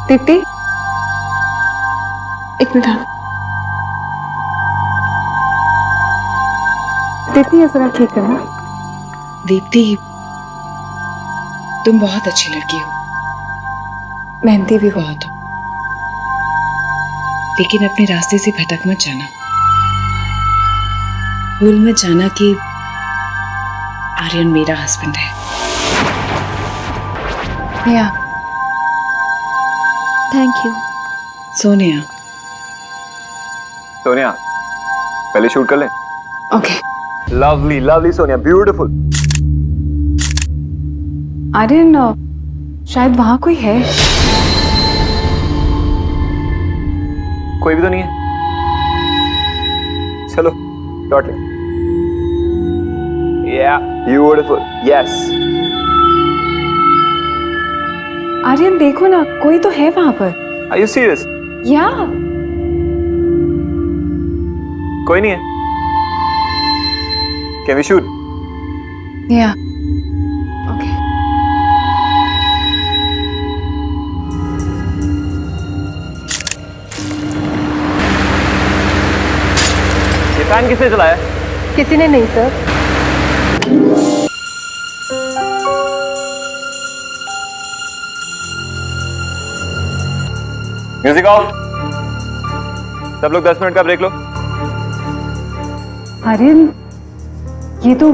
दीप्ति, एक मिनट। दीप्ति ये जरा ठीक करना। दीप्ति, तुम बहुत अच्छी लड़की हो, मेहनती भी बहुत हो, लेकिन अपने रास्ते से भटक मत जाना। भूल मत जाना कि आर्यन मेरा हस्बैंड है। या थैंक यू। सोनिया, सोनिया, पहले शूट कर ले। Okay. Lovely lovely Sonia, beautiful. Aryan, शायद वहां कोई है। कोई भी तो नहीं है। चलो शॉट ले। Beautiful, yes. आर्यन देखो ना, कोई तो है वहां पर। Are you serious? या कोई नहीं है। Can we shoot? या ओके। ये फैन किसने चलाया? किसी ने नहीं सर। Music of. सब लोग 10 मिनट का ब्रेक लो। आर्यन, ये तो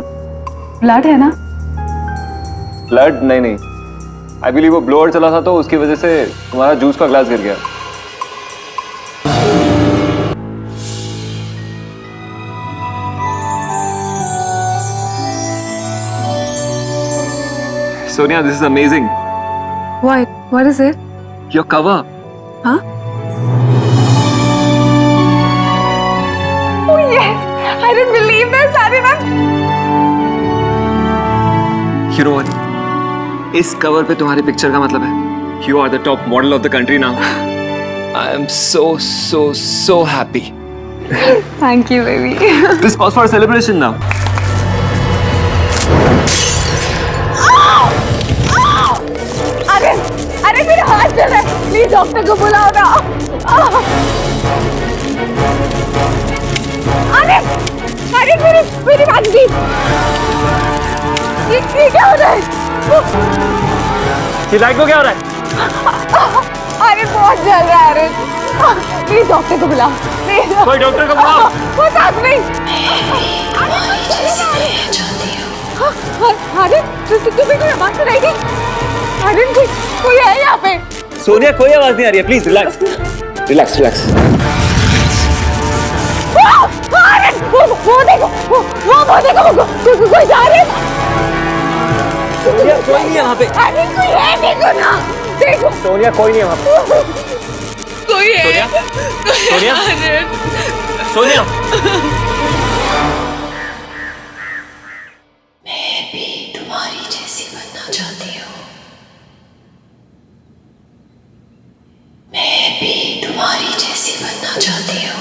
ब्लड है ना? ब्लड? नहीं नहीं, आई बिलीव वो ब्लोअर चला था तो उसकी वजह से तुम्हारा जूस का ग्लास गिर गया। Sonia, this is amazing. What is it? Your cover. Huh? Oh yes! I didn't believe this, Aryan. You know what? इस कवर पे तुम्हारी पिक्चर का मतलब है You are the top model of the country now. I am so happy. Thank you, baby. This calls for a celebration now. अरे मेरा हाथ चल रहा है, प्लीज डॉक्टर को बुलाओ ना। अरे मेरी बात दी। ये क्या हो रहा है? ये लाइट को क्या हो रहा है? अरे बहुत जल रहा है। अरे प्लीज डॉक्टर को बुलाओ, प्लीज। कोई डॉक्टर को बुलाओ। वो साथ में। अरे तुम्हें कोई आवाज सुनाई दी? अरे कोई है यहाँ पे? सोनिया, कोई आवाज नहीं आ रही है, प्लीज रिलैक्स रिलैक्स रिलैक्स। वो देखो, वो देखो, कोई जा रही है। सोनिया, कोई नहीं है वहाँ पे। अरे कोई है, देखो ना, देखो। सोनिया, कोई नहीं है वहाँ पे। कोई है। सोनिया, सोनिया, सोनिया। मैं भी तुम्हारी जैसी बनना चाहती हूँ। मैं भी तुम्हारी जैसी बनना चाहती हूँ।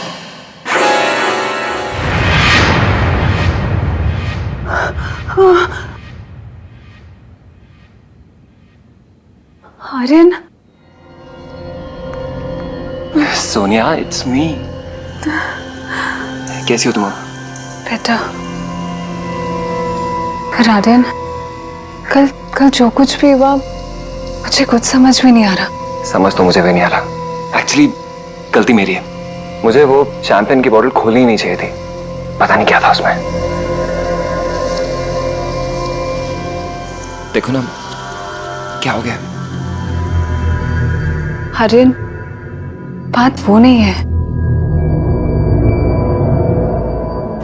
Aryan, Sonia, it's me. कैसी हो तुम? बेटा, पर आर्यन, कल जो कुछ भी हुआ मुझे कुछ समझ में नहीं आ रहा। समझ तो मुझे भी नहीं आ रहा। एक्चुअली गलती मेरी है। मुझे वो शैंपेन की बोतल खोलनी ही नहीं चाहिए थी। पता नहीं क्या था उसमें। देखो ना, क्या हो गया? आर्यन, बात वो नहीं है,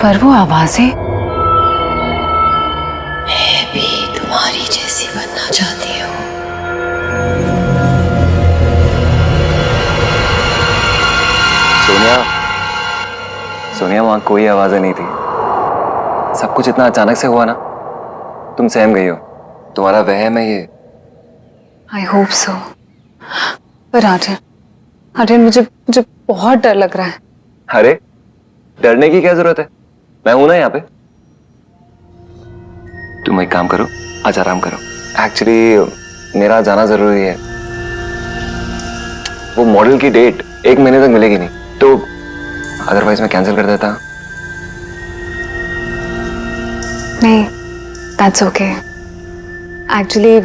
पर वो आवाजें। मैं भी तुम्हारी जैसी बनना चाहती हूँ। सोनिया, सोनिया, वहां कोई आवाजें नहीं थी। सब कुछ इतना अचानक से हुआ ना, तुम सहम गई हो। तुम्हारा वहम है ये। I hope so. पर आर्यन, मुझे बहुत डर लग रहा है। अरे डरने की क्या जरूरत है? मैं हूं ना यहाँ पे। तुम एक काम करो, आज आराम करो। एक्चुअली मेरा जाना जरूरी है। वो मॉडल की डेट 1 महीने तक मिलेगी नहीं, तो अदरवाइज मैं कैंसिल कर देता। नहीं, दैट्स ओके। एक्चुअली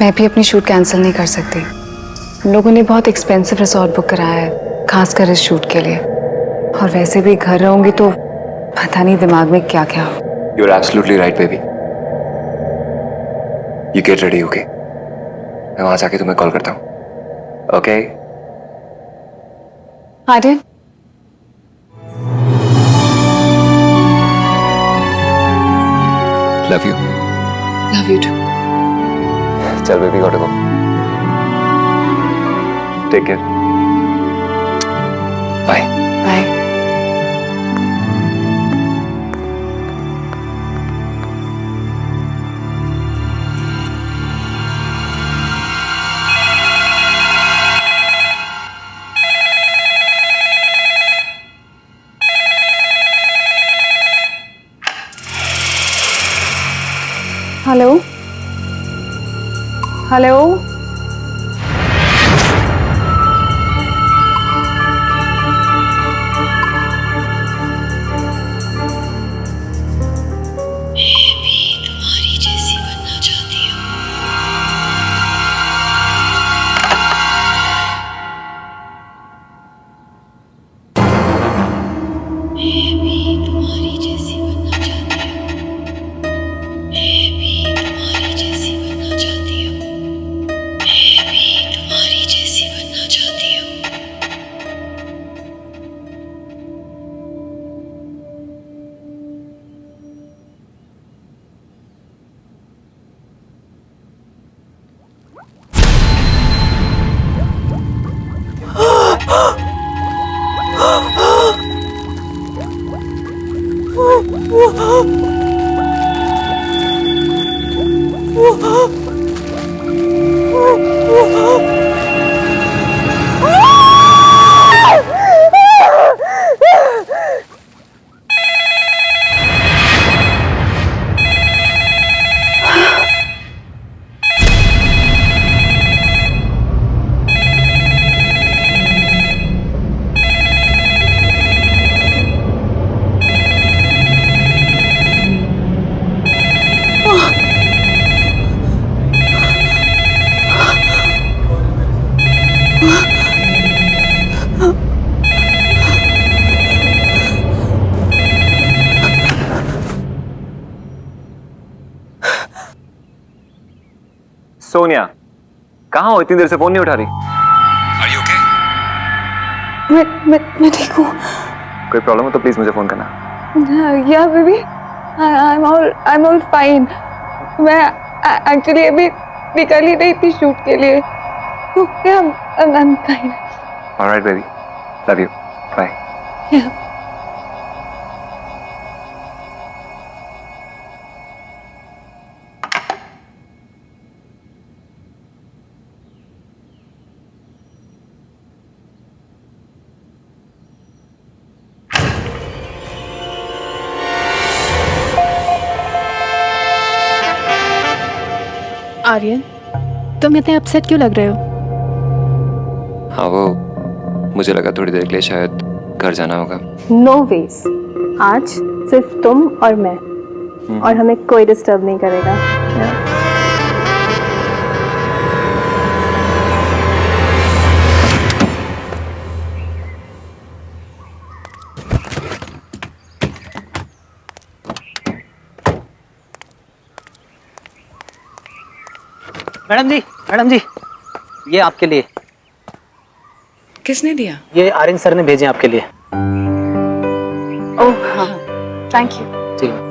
मैं भी अपनी शूट कैंसिल नहीं कर सकती। हम लोगों ने बहुत एक्सपेंसिव रिसोर्ट बुक कराया है, खासकर इस शूट के लिए। और वैसे भी घर रहूंगी तो पता नहीं दिमाग में क्या क्या हो। You're absolutely right, baby. You get ready, okay? मैं वहां जाके तुम्हें कॉल करता हूँ। Okay? Aryan, Love you. Love you too. चल baby, gotta go. Take care. Bye. Bye. Hello hello, तुम्हारी जैसी बनना चाहती हूँ। मैं भी तुम्हारी जैसी बनना चाहती हूँ। मैं भी तुम्हारी जैसी बनना चाहती हूँ। मैं भी तुम्हारी जैसी बनना चाहती हूँ। सोनिया, कहाँ हो? इतनी देर से फोन नहीं उठा रही। Are you okay? मैं ठीक हूँ। कोई प्रॉब्लम हो तो प्लीज मुझे फोन करना। या baby, I am all fine. मैं एक्चुअली अभी निकल ही रही थी शूट के लिए, तो क्या I am fine. Alright baby, love you, bye. Aryan, तुम इतने अपसेट क्यों लग रहे हो? हाँ, वो मुझे लगा थोड़ी देर के लिए शायद घर जाना होगा। नो वेज, आज सिर्फ तुम और मैं, और हमें कोई डिस्टर्ब नहीं करेगा। मैडम जी, ये आपके लिए। किसने दिया? ये आर्यन सर ने भेजे आपके लिए। ओह हाँ, थैंक यू। ठीक है।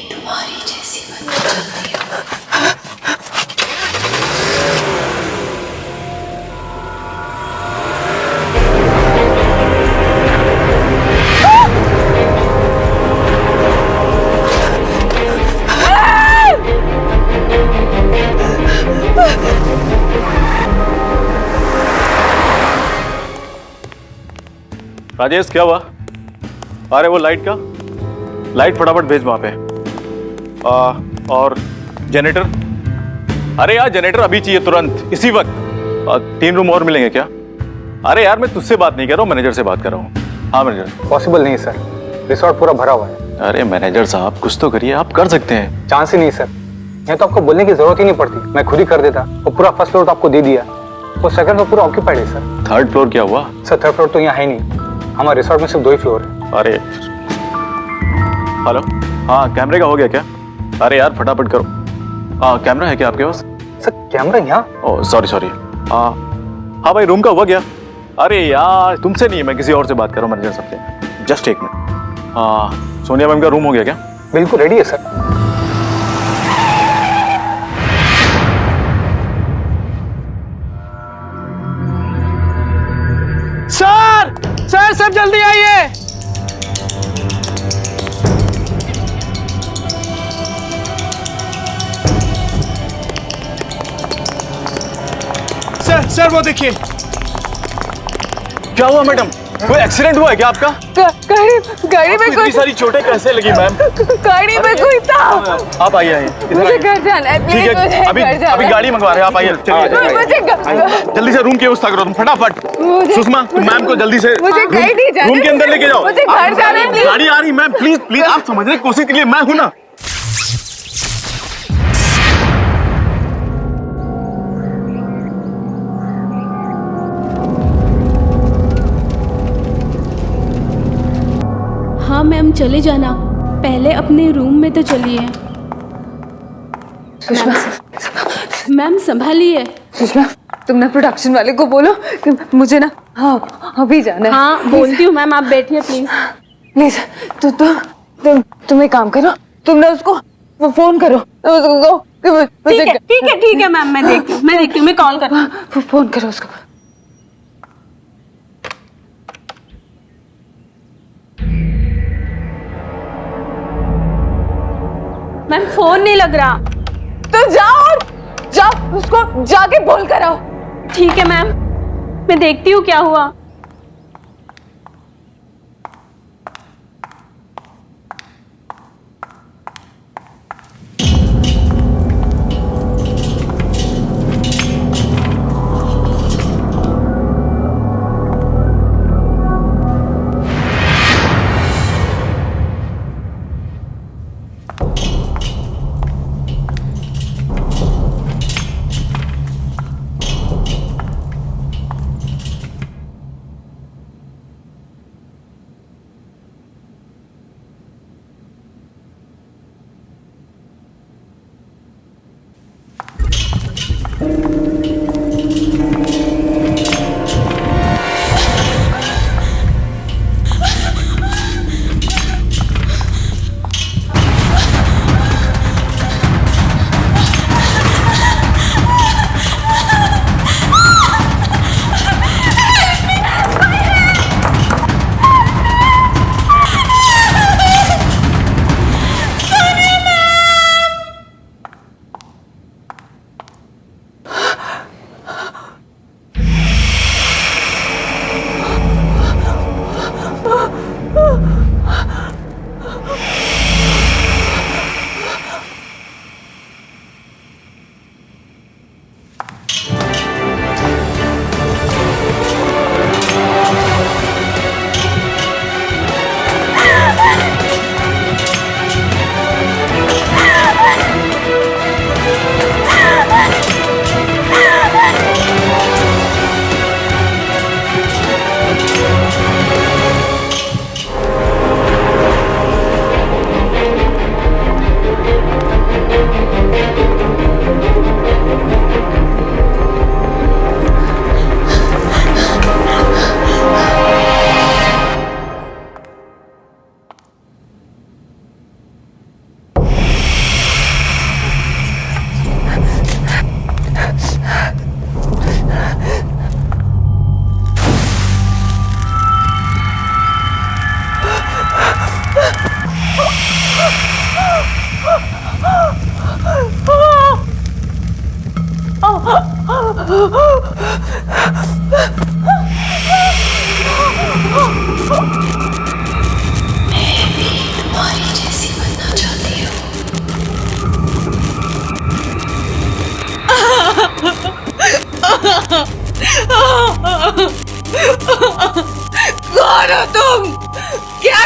तुम्हारी जैसी बनना चाहती हूँ। राजेश क्या हुआ? अरे वो लाइट फटाफट भेज वहां पे। और जनरेटर, अरे यार जनरेटर अभी चाहिए तुरंत, इसी वक्त। 3 रूम और मिलेंगे क्या? अरे यार मैं तुझसे बात नहीं कर रहा हूँ, मैनेजर से बात कर रहा हूँ। हाँ मैनेजर। पॉसिबल नहीं सर, रिसोर्ट पूरा भरा हुआ है। अरे मैनेजर साहब कुछ तो करिए, आप कर सकते हैं। चांस ही नहीं सर, ये तो आपको बोलने की जरूरत ही नहीं पड़ती, मैं खुद ही कर देता। वो पूरा फर्स्ट फ्लोर तो आपको दे दिया, वो सेकंड फ्लोर पूरा ऑक्यूपाइड है सर। 3rd फ्लोर क्या हुआ? सर 3rd फ्लोर तो यहाँ है नहीं, हमारे रिसोर्ट में सिर्फ 2 ही फ्लोर है। अरे हेलो, हाँ कैमरे का हो गया क्या? अरे यार फटाफट करो। कैमरा है क्या आपके पास? सर कैमरा यहाँ? Oh sorry. हाँ भाई रूम का हुआ क्या? अरे यार तुमसे नहीं, मैं किसी और से बात कर रहा हूँ, मैनेजर साहब से। जस्ट एक मिनट। सोनिया मैम का रूम हो गया क्या? बिल्कुल रेडी है सर। सर सब जल्दी आइए। सर वो देखिए। क्या हुआ मैडम? कोई एक्सीडेंट हुआ है क्या आपका? गाड़ी में इतनी सारी चोटें कैसे लगी मैम? गाड़ी में कोई था। आप आइए मुझे घर जाना है, ठीक प्लीज है, अभी गाड़ी मंगवा रहे हैं, आप आइए। चलिए जल्दी से रूम की व्यवस्था करो तुम फटाफट। सुषमा तुम मैम को जल्दी से मुझे कहीं नहीं जाना, रूम के अंदर लेके जाओ। मुझे घर जाना है, गाड़ी आ रही मैम, प्लीज आप समझने की कोशिश कीजिए, मैं हूं ना। हाँ मैम चले जाना, पहले अपने रूम में तो चलिए। मैम संभालिए। सुषमा तुम ना प्रोडक्शन वाले को बोलो कि मुझे ना हाँ अभी जाना है। हाँ बोलती हूँ मैम, आप बैठिए प्लीज। प्लीज तुम एक काम करो, तुम ना उसको वो फोन करो, उसको ठीक है मैम, मैं देखती हूँ, मैं कॉल कर। फोन करो उसको। मैम फोन नहीं लग रहा। तो जाओ उसको जाके बोल कर आओ। ठीक है मैम, मैं देखती हूँ क्या हुआ।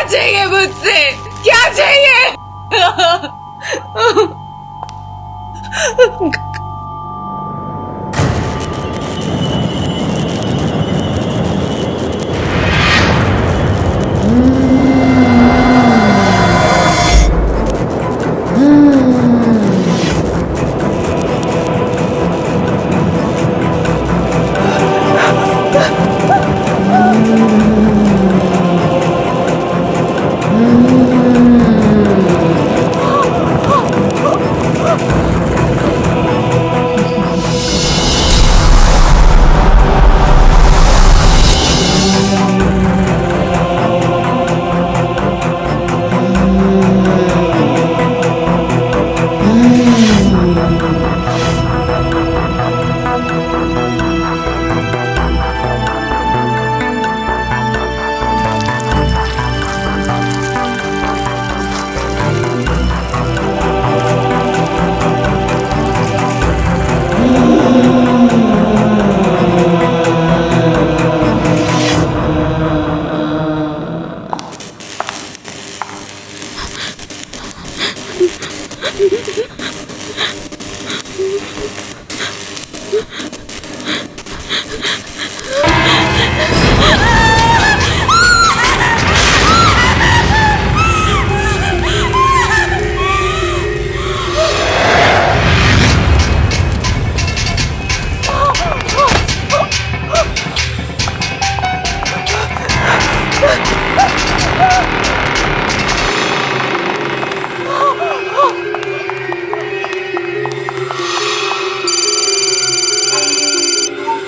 चाहिए मुझसे? क्या चाहिए?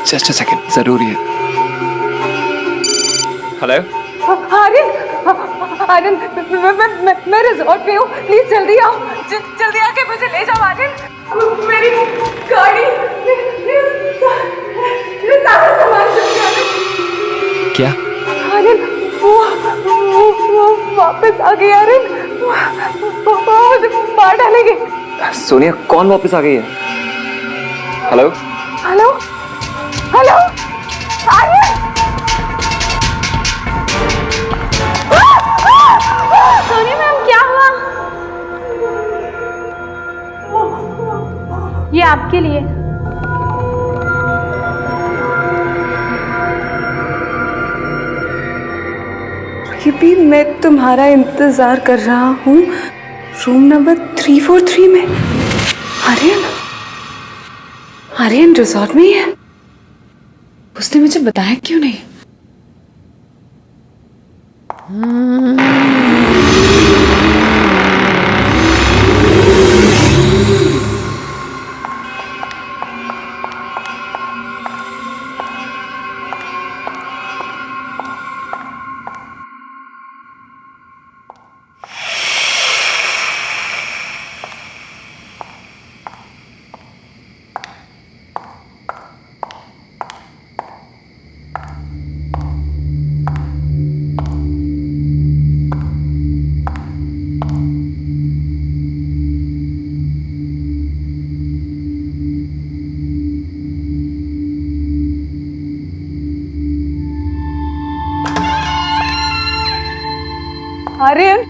जस्ट अ सेकंड, जरूरी है। हेलो। आर्यन, आर्यन, मैं रिजॉर्ट पे हूँ, प्लीज जल्दी आओ, जल्दी आके मुझे ले जाओ आर्यन। मेरी गाड़ी, मेरे सारा सामान जल्दी आर्यन। क्या? आर्यन, वो वापस आ गई आर्यन, वो मुझे मार डालेंगे। सोनिया, कौन वापस आ गई है? Hello hello hello Aryan, Sonia ma'am क्या हुआ? ये आपके लिए। ये भी मैं तुम्हारा इंतजार कर रहा हूँ रूम नंबर 343 में। आर्यन, आर्यन रिजॉर्ट में ही है। उसने मुझे बताया क्यों नहीं? आर्यन,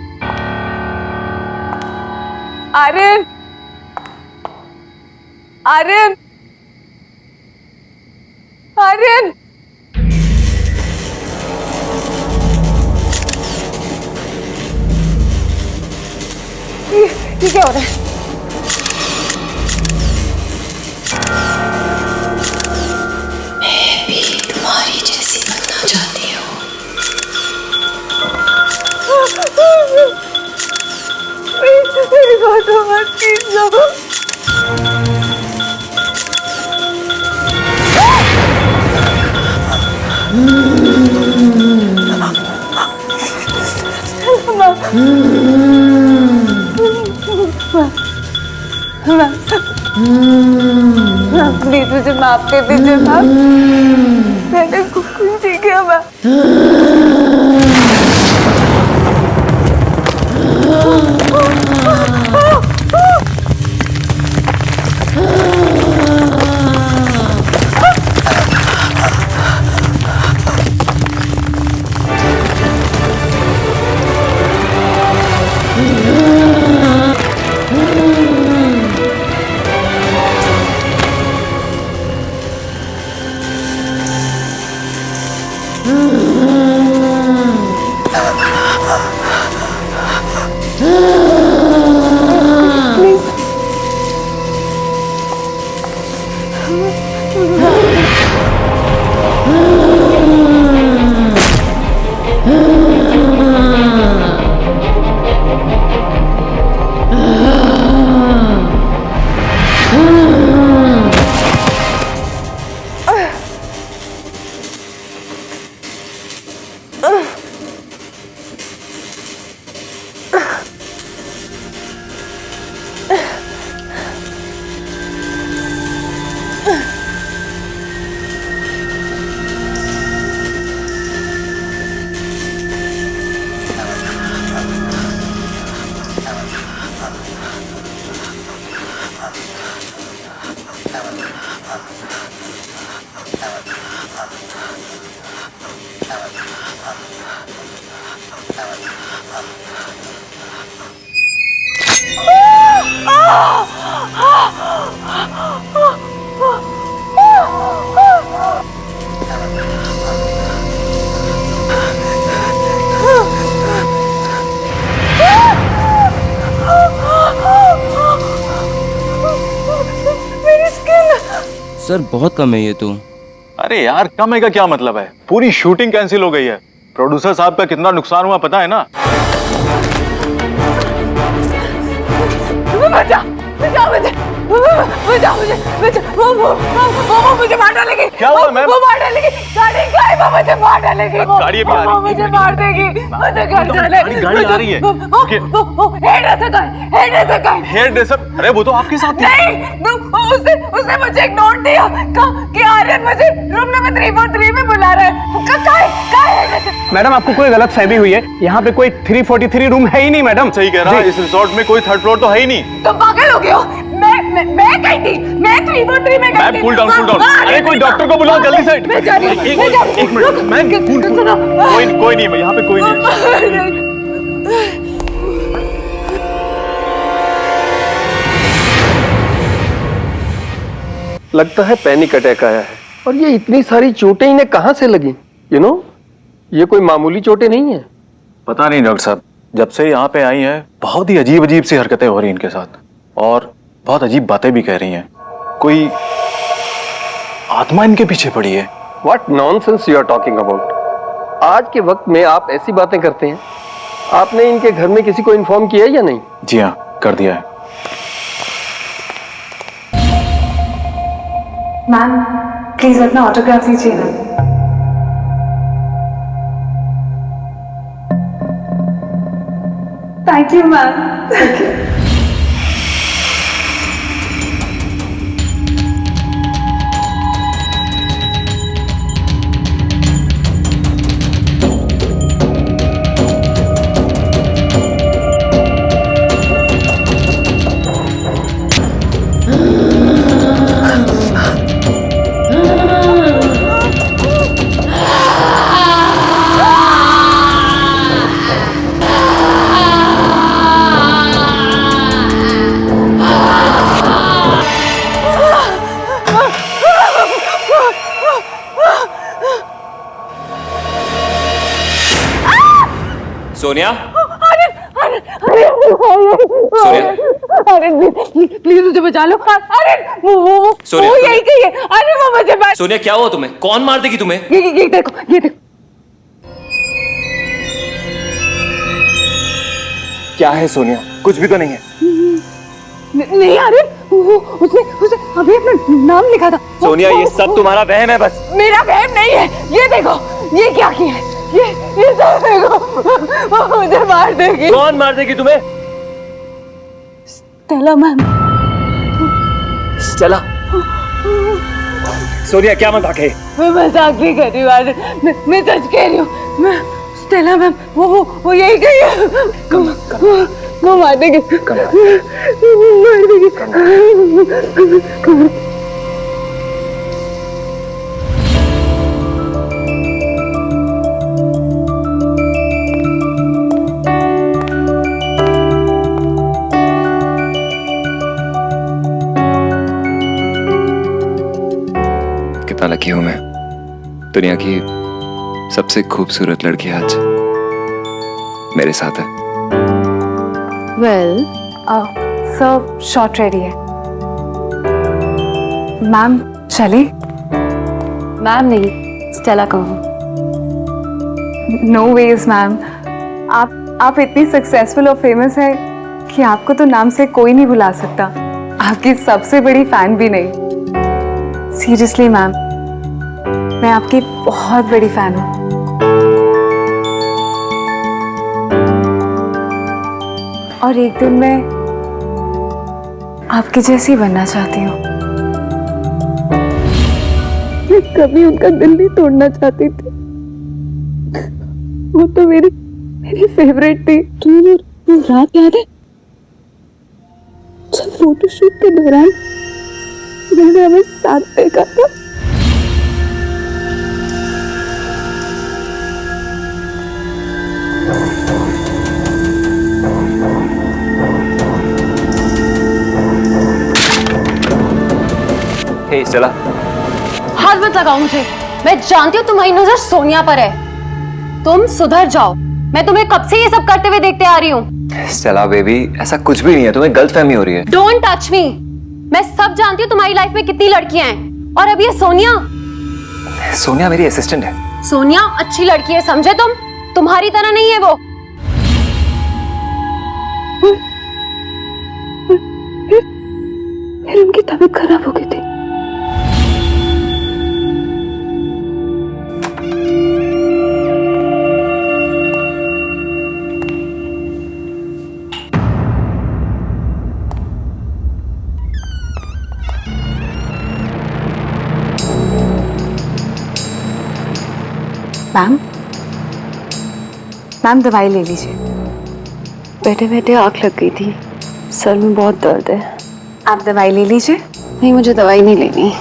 आर्यन, आर्यन, आर्यन, ये क्या हो रहा है? मैं भी तुम्हारी जैसी बनना चाहती हूँ। मेरी बात मत कीजिए। प्लीज मुझे माफ कर दीजिए मैम, मैंने कुछ नहीं किया मैम। सर बहुत कम है ये तो। अरे यार कम है का क्या मतलब है, पूरी शूटिंग कैंसिल हो गई है। प्रोड्यूसर साहब का कितना नुकसान हुआ पता है ना। बचा बचा मुझे बचा मुझे बचा वो मुझे मार डालेगी। क्या हुआ मैम? वो मार डालेगी, गाड़ी का है, वो मुझे मार डालेगी। गाड़ी अभी आ रही है। वो मुझे मार देगी, मुझे घर जाना है। गाड़ी आ रही है। हेयर ड्रेसर, अरे वो तो आपके साथ थी। नहीं, उसने मुझे इग्नोर दिया कि आर्यन मुझे रूम नंबर 343 में बुला रहा है। कहाँ है? मैडम आपको कोई गलत फहमी हुई है, यहाँ पे कोई 343 रूम है ही नहीं मैडम। सही कह रहा है, इस रिसोर्ट में कोई थर्ड फ्लोर तो है ही नहीं। तुम पागल हो गए हो? मैं गई थी, मैं 343 में गई थी। Ma'am cool down, cool down. अरे कोई डॉक्टर को बुलाओ जल्दी से। मैं जा रही हूँ, एक मैं जा रही हूँ। मिनट मैम, कोई नहीं है यहाँ पे, कोई नहीं है। लगता है पैनिक अटैक आया है। और ये इतनी सारी चोटें इन्हें कहां से लगी? ये कोई मामूली चोटें नहीं है। पता नहीं डॉक्टर साहब, जब से यहाँ पे आई हैं बहुत ही अजीब अजीब सी हरकतें हो रही हैं इनके साथ, और बहुत अजीब बातें भी कह रही हैं। कोई आत्मा इनके पीछे पड़ी है। What nonsense you are talking about? आज के वक्त में आप ऐसी बातें करते हैं? आपने इनके घर में किसी को इन्फॉर्म किया या नहीं? जी हाँ, कर दिया है। मैम प्लीज अपना ऑटोग्राफ दीजिए ना। Thank you ma'am. Thank you. Sonia, please मुझे बचा लो। अरे वो सोनिया, यही कही है। अरे वो मुझे सोनिया क्या हुआ तुम्हें? कौन मार देगी तुम्हें? ये देखो, ये देखो। क्या है सोनिया? कुछ भी तो नहीं है। नहीं आर्यन, उसने अभी अपना नाम लिखा था। सोनिया ये सब तुम्हारा वहम है बस। मेरा वहम नहीं है। ये देखो, ये क्या किया है? ये सब देखो, वो मुझे मार देगी। कौन मार देगी तुम्हें? Stella ma'am. चला। सोनिया क्या मजाक है? मैं मजाक नहीं कर रही हूँ आर्यन, मैं सच कह रही हूँ। मैं स्टेला मैम, वो यही कही है। वो मार देगी, मार देगी। कितना लकी हूं मैं, दुनिया की सबसे खूबसूरत लड़की आज मेरे साथ है। वेल सर शॉर्ट रेडी है। मैम चले? मैम नहीं, स्टेला कहूँ। नो वेज मैम, आप इतनी सक्सेसफुल और फेमस है कि आपको तो नाम से कोई नहीं बुला सकता। आपकी सबसे बड़ी फैन भी नहीं। सीरियसली मैम, मैं आपकी बहुत बड़ी फैन हूँ। और एक दिन मैं आपकी जैसी बनना चाहती हूँ। मैं कभी उनका दिल नहीं तोड़ना चाहती थी। वो तो मेरी फेवरेट थी। तुम्हें रात याद है जब फोटोशूट के दौरान मैंने हमें साथ देखा था? हे चला। हाथ मत लगाओ मुझे। मैं जानती हूँ तुम्हारी नजर सोनिया पर है। तुम सुधर जाओ। मैं तुम्हें कब से ये सब करते हुए देखते आ रही हूँ। चला बेबी, ऐसा कुछ भी नहीं है, तुम्हें गलतफहमी हो रही है। Don't touch me. मैं सब जानती हूँ तुम्हारी लाइफ में कितनी लड़कियां हैं, और अब ये सोनिया। सोनिया मेरी असिस्टेंट है। सोनिया अच्छी लड़की है, समझे तुम? तुम्हारी तरह नहीं है वो। फिर उनकी तबीयत खराब हो गई थी। मैम, मैम दवाई ले लीजिए। बैठे बैठे आँख लग गई थी, सर में बहुत दर्द है। आप दवाई ले लीजिए। नहीं, मुझे दवाई नहीं लेनी।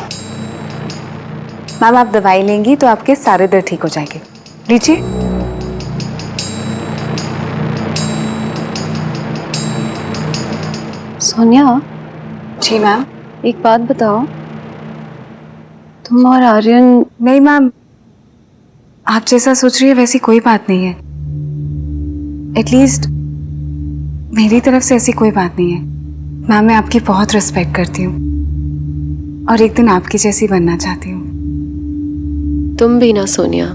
मैम आप दवाई लेंगी तो आपके सारे दर्द ठीक हो जाएंगे। लीजिए। सोनिया, जी मैम। एक बात बताओ, तुम और आर्यन। नहीं मैम, आप जैसा सोच रही है वैसी कोई बात नहीं है। एटलीस्ट मेरी तरफ से ऐसी कोई बात नहीं है। मैम मैं आपकी बहुत रिस्पेक्ट करती हूँ और एक दिन आपकी जैसी बनना चाहती हूँ। तुम भी ना सोनिया।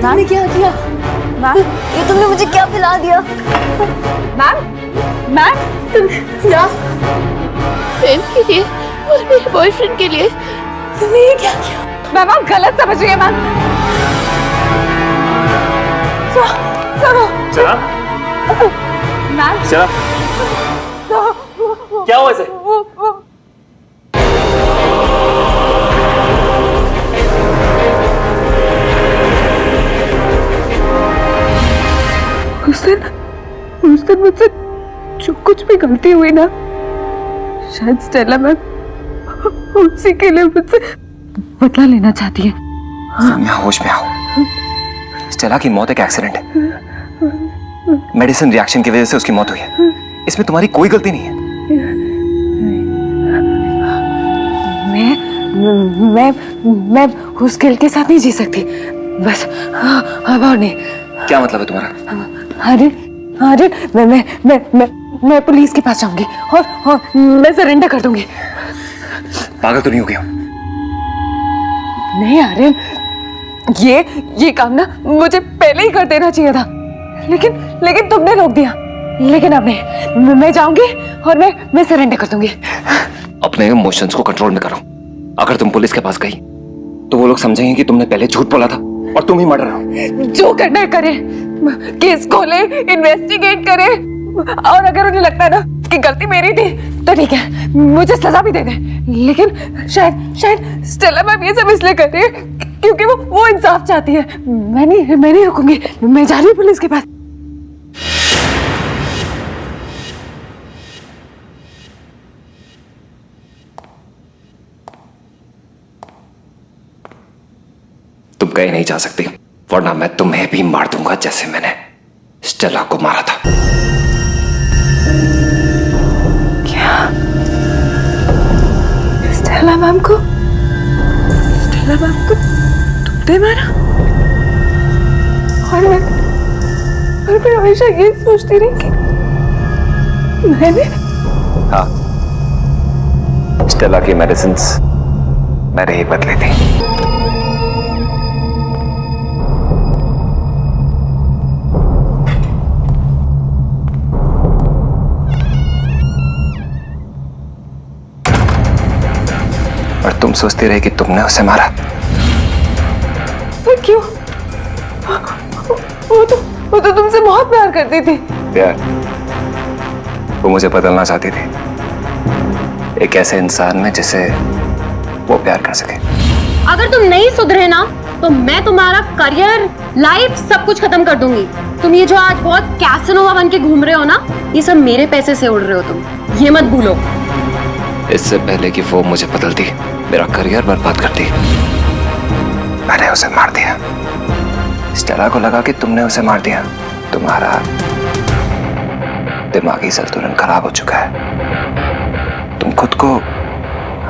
तुमने क्या किया? मैम, ये तुमने मुझे क्या पिला दिया? मैम, मैम, क्या? प्रेम के लिए और मेरे बॉयफ्रेंड के लिए तुमने ये क्या किया? मैम आप गलत समझ रही है मैम। सुनो चला मैम, चला क्या हुआ इसे? उस दिन मुझसे जो कुछ भी गलती हुई ना, शायद स्टेला मैम उसी के लिए मुझसे बदला लेना चाहती है। सोनिया होश में आओ। स्टेला की मौत एक एक्सीडेंट है। मेडिसिन रिएक्शन की वजह से उसकी मौत हुई है। इसमें तुम्हारी कोई गलती नहीं है। मैं उस गिल्ट के साथ नहीं जी सकती। बस अब और नहीं। क्या मतलब है तुम्हारा? अरे मैं पुलिस के पास जाऊंगी और मैं सरेंडर कर दूंगी। पागल तो नहीं हो गया? नहीं आर्यन, ये काम ना मुझे पहले ही कर देना चाहिए था, लेकिन तुमने रोक दिया। लेकिन अब नहीं, मैं जाऊंगी और मैं सरेंडर कर दूंगी। अपने इमोशंस को कंट्रोल में करो। अगर तुम पुलिस के पास गई तो वो लोग समझेंगे कि तुमने पहले झूठ बोला था और तुम ही मर्डर हो। जो करना है करे, केस खोले, इन्वेस्टिगेट करे, और अगर उन्हें लगता है ना कि गलती मेरी थी तो ठीक है, मुझे सजा भी दे दे। लेकिन शायद स्टेला मैम ये सब इसलिए कर रही है क्योंकि वो इंसाफ चाहती है। मैं नहीं रुकूंगी। मैं जा रही हूँ पुलिस के पास। तुम कहीं नहीं जा सकती, वरना मैं तुम्हें भी मार दूंगा जैसे मैंने स्टेला को मारा था। क्या? स्टेला मैम को तुमने मारा? और मैं हमेशा ये सोचती रही कि मैंने। हाँ, स्टेला की मेडिसिन्स मैंने ही बदली थी। और तुम सोचती रही कि तुमने उसे मारा। पर क्यों? वो तो तुमसे बहुत प्यार करती थी। प्यार? वो मुझे बदलना चाहती थी एक ऐसे इंसान में जिसे वो प्यार कर सके। अगर तुम नहीं सुधरे ना तो मैं तुम्हारा करियर, लाइफ सब कुछ खत्म कर दूंगी। तुम ये जो आज बहुत कैसनोवा बन के घूम रहे हो ना, ये सब मेरे पैसे से उड़ रहे हो तुम, ये मत भूलो। इससे पहले कि वो मुझे बदलती, मेरा करियर बर्बाद करती, मैंने उसे मार दिया। स्टेला को लगा कि तुमने उसे मार दिया। तुम्हारा दिमागी संतुलन खराब हो चुका है। तुम खुद को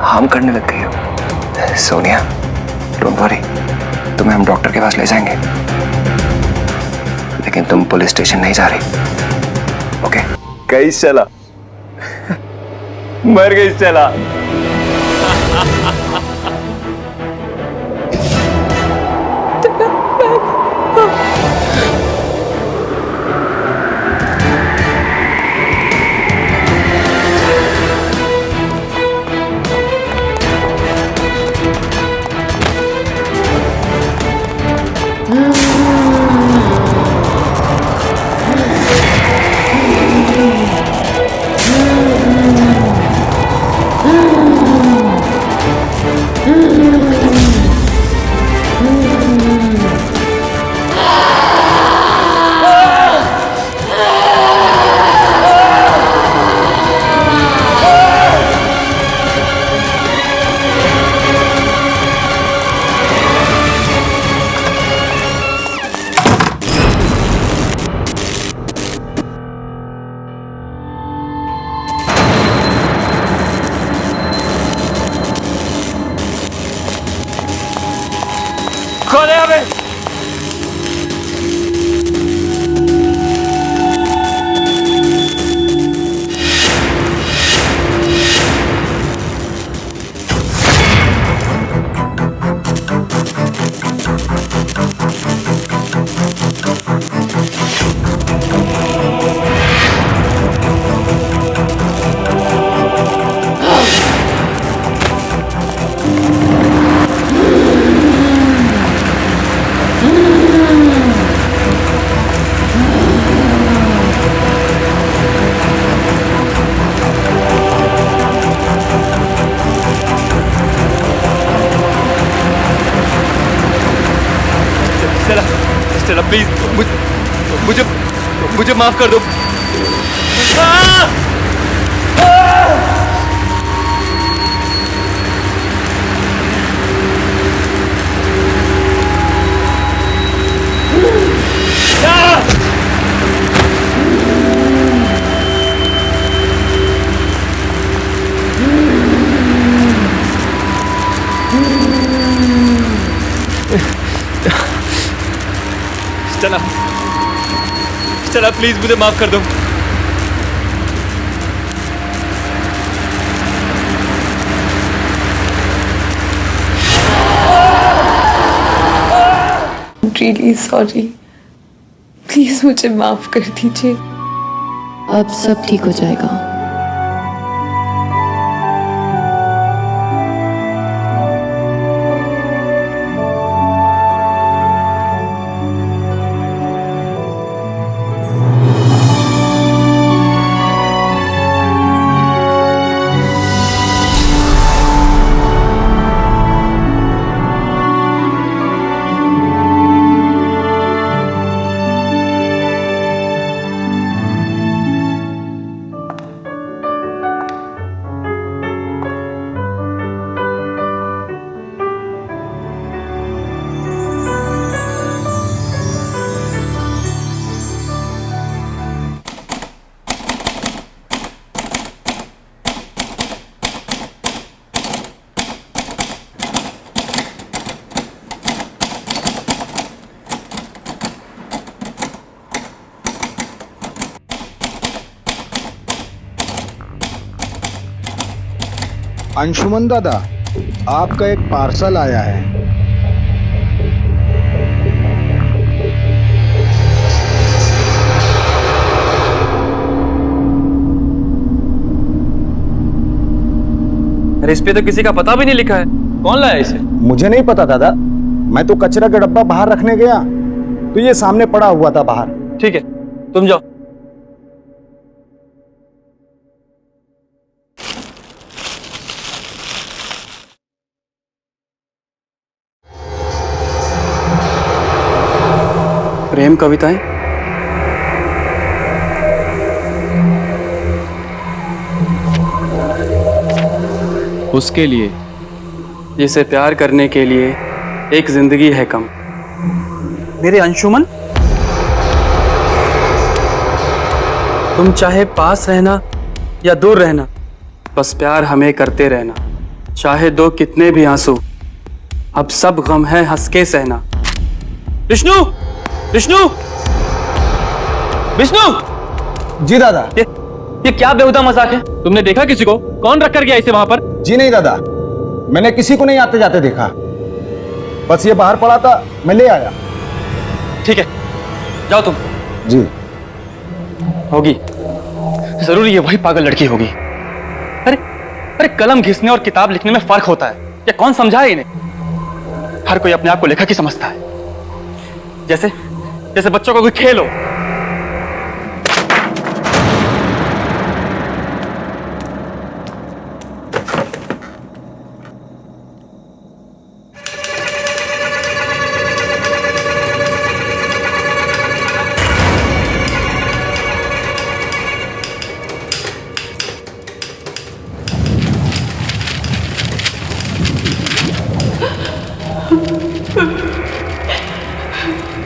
हार्म करने लग गई हो। सोनिया, डोंट वरी, तुम्हें हम डॉक्टर के पास ले जाएंगे। लेकिन तुम पुलिस स्टेशन नहीं जा रही। ओके? कैस चला? मर गई चला। कौन है यहाँ पे? स्टेला प्लीज मुझे मुझे माफ कर दो। चला चला प्लीज मुझे माफ कर दो। रियली सॉरी, प्लीज मुझे माफ कर दीजिए। अब सब ठीक हो जाएगा। अंशुमन दादा, आपका एक पार्सल आया है। अरे इस पे तो किसी का पता भी नहीं लिखा है। कौन लाया इसे? मुझे नहीं पता दादा, मैं तो कचरा का डब्बा बाहर रखने गया तो ये सामने पड़ा हुआ था बाहर। ठीक है तुम जाओ। प्रेम कविताएं उसके लिए जिसे प्यार करने के लिए एक जिंदगी है कम। मेरे अंशुमन, तुम चाहे पास रहना या दूर रहना, बस प्यार हमें करते रहना। चाहे दो कितने भी आंसू, अब सब गम है हंस के सहना। विष्णु, विष्णु, विष्णु! जी दादा। ये क्या बेहुदा मजाक है? तुमने देखा किसी को? कौन रख कर गया इसे वहां पर? जी नहीं दादा, मैंने किसी को नहीं आते जाते देखा, बस ये बाहर पड़ा था, मैं ले आया। ठीक है, जाओ तुम। जी। होगी, जरूर ये वही पागल लड़की होगी। अरे अरे, कलम घिसने और किताब लिखने में फर्क होता है, ये कौन समझाए इन्हें? हर कोई अपने आप को लेखक ही समझता है, जैसे जैसे बच्चों को कोई खेल हो।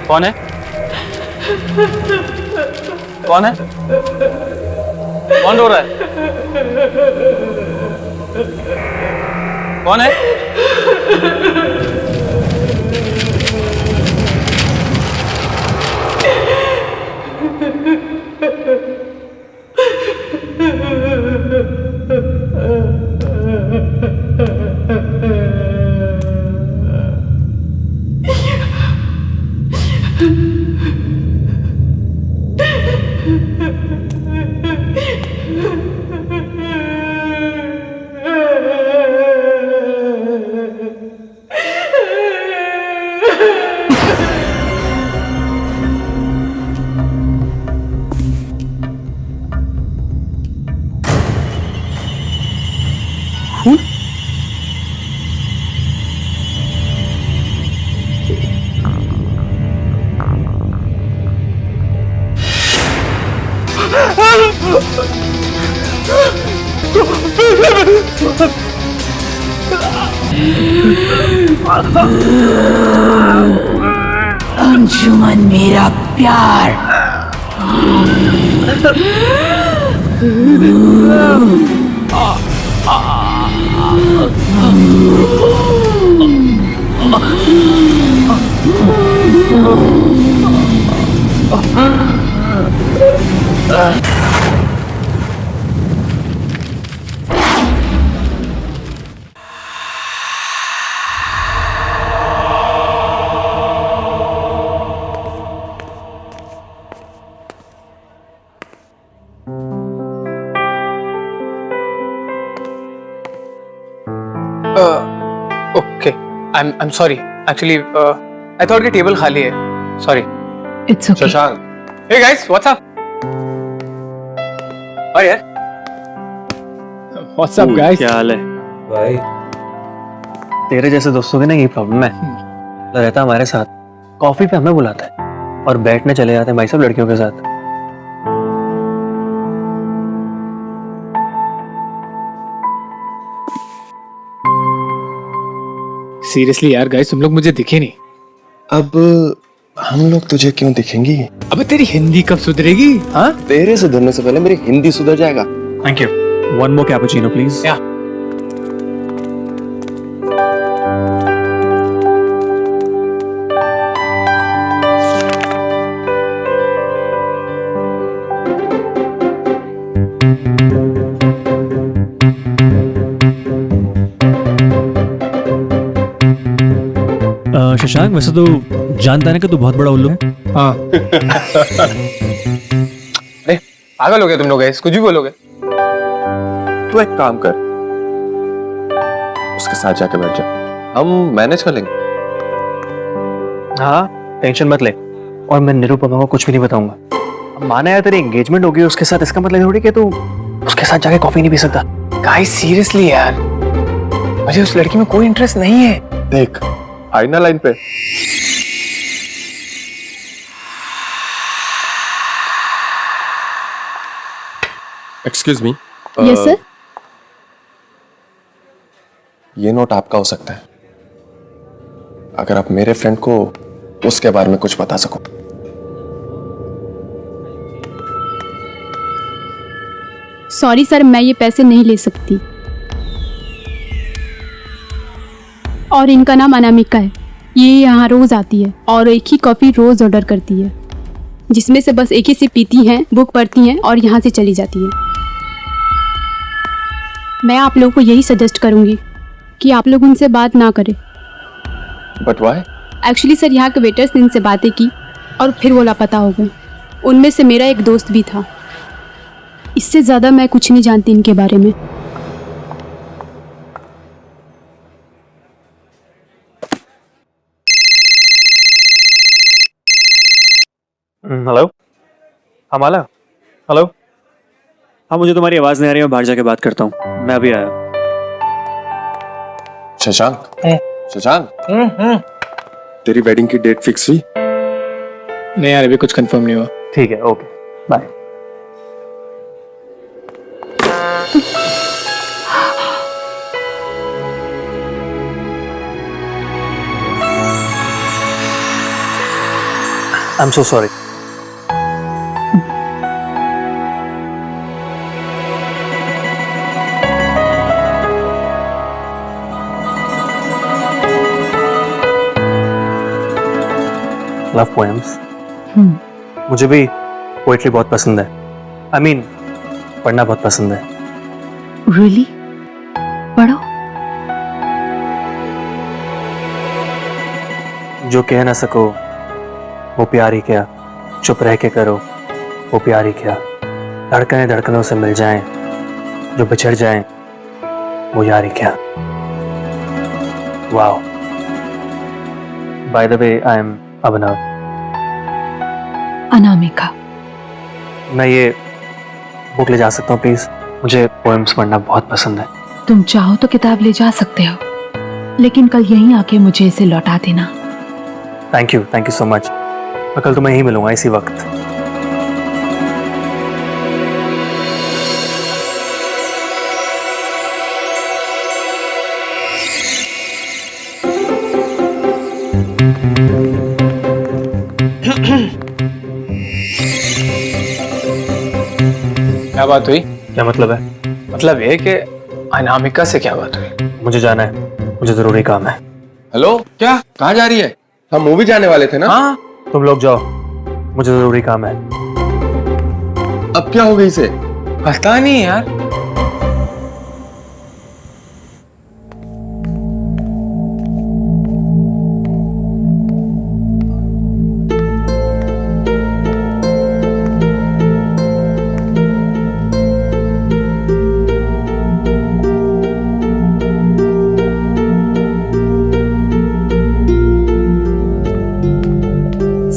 कौन है? कौन है? कौन रो रहा है? कौन है? अंजुमन मेरा प्यार, okay, I'm sorry. Actually, I thought कि टेबल खाली है. Sorry. It's okay. Shashank. Hey guys, what's up? Oh यार. What's up guys? क्या हाल है भाई? तेरे जैसे दोस्तों की ना यही प्रॉब्लम है। तो रहता हमारे साथ, कॉफी पे हमें बुलाता है और बैठने चले जाते हैं भाई सब लड़कियों के साथ। सीरियसली यार गाइस, तुम लोग मुझे दिखे नहीं। अब हम लोग तुझे क्यों दिखेंगी? अबे तेरी हिंदी कब सुधरेगी? हाँ, तेरे सुधरने से पहले मेरी हिंदी सुधर जाएगा। Thank you. One more cappuccino please. या शशांक, वैसे तो जानता है कि तू बहुत बड़ा उल्लू है। हाँ। अरे पागल हो गए तुम लोग, गाइस कुछ भी बोलोगे। तू एक काम कर, उसके साथ जाके बैठ जा, हम मैनेज कर लेंगे। हाँ, टेंशन मत ले, और मैं निरुपमा को कुछ भी नहीं बताऊंगा। अब माना यार तेरी एंगेजमेंट होगी उसके साथ, इसका मतलब थोड़ी कि तू उसके साथ जाके कॉफी नहीं पी सकता। गाइस सीरियसली यार, मुझे उस लड़की में कोई इंटरेस्ट नहीं है। देख आई ना लाइन पे। Excuse me. Yes sir. ये नोट आपका हो सकता है, अगर आप मेरे फ्रेंड को उसके बारे में कुछ बता सको। सॉरी सर, मैं ये पैसे नहीं ले सकती। और इनका नाम अनामिका है, ये यहाँ रोज आती है और एक ही कॉफी रोज ऑर्डर करती है। जिसमें से बस एक ही सिप पीती हैं, बुक पढ़ती हैं और यहाँ से चली जाती हैं। मैं आप लोगों को यही सजेस्ट करूँगी कि आप लोग उनसे बात ना करें। But why? एक्चुअली सर, यहाँ के वेटर्स ने इनसे बातें की और फिर वो लापता हो गए। उनमें से मेरा एक दोस्त भी था। इससे ज़्यादा मैं कुछ नहीं जानती इनके बारे में। हेलो, हाँ माला, हेलो। हाँ, मुझे तुम्हारी आवाज़ नहीं आ रही, मैं बाहर जाके बात करता हूँ। मैं अभी आया। शशांक, शशांक, तेरी वेडिंग की डेट फिक्स हुई? नहीं यार, अभी कुछ कंफर्म नहीं हुआ। ठीक है, okay, bye. I am so sorry. Love poems, मुझे भी पोएट्री बहुत पसंद है। आई मीन पढ़ना बहुत पसंद है। रियली? पढ़ो। जो कह ना सको वो प्यार ही क्या, चुप रह के करो वो प्यार ही क्या। धड़कने धड़कनों से मिल जाएं, जो बिछड़ जाएं वो यार ही क्या। Wow. By the way, I am Abhinav. Anamika. मैं ये बुक ले जा सकता हूँ प्लीज? मुझे पोएम्स पढ़ना बहुत पसंद है। तुम चाहो तो किताब ले जा सकते हो, लेकिन कल यहीं आके मुझे इसे लौटा देना। Thank you so much. मैं कल तुम्हें यहीं मिलूंगा इसी वक्त। क्या बात हुई? क्या मतलब है? मतलब ये कि अनामिका से क्या बात हुई? मुझे जाना है, मुझे जरूरी काम है। हेलो, क्या? कहाँ जा रही है? हम मूवी जाने वाले थे ना? हाँ, तुम लोग जाओ, मुझे जरूरी काम है। अब क्या हो गई इसे? पता नहीं यार।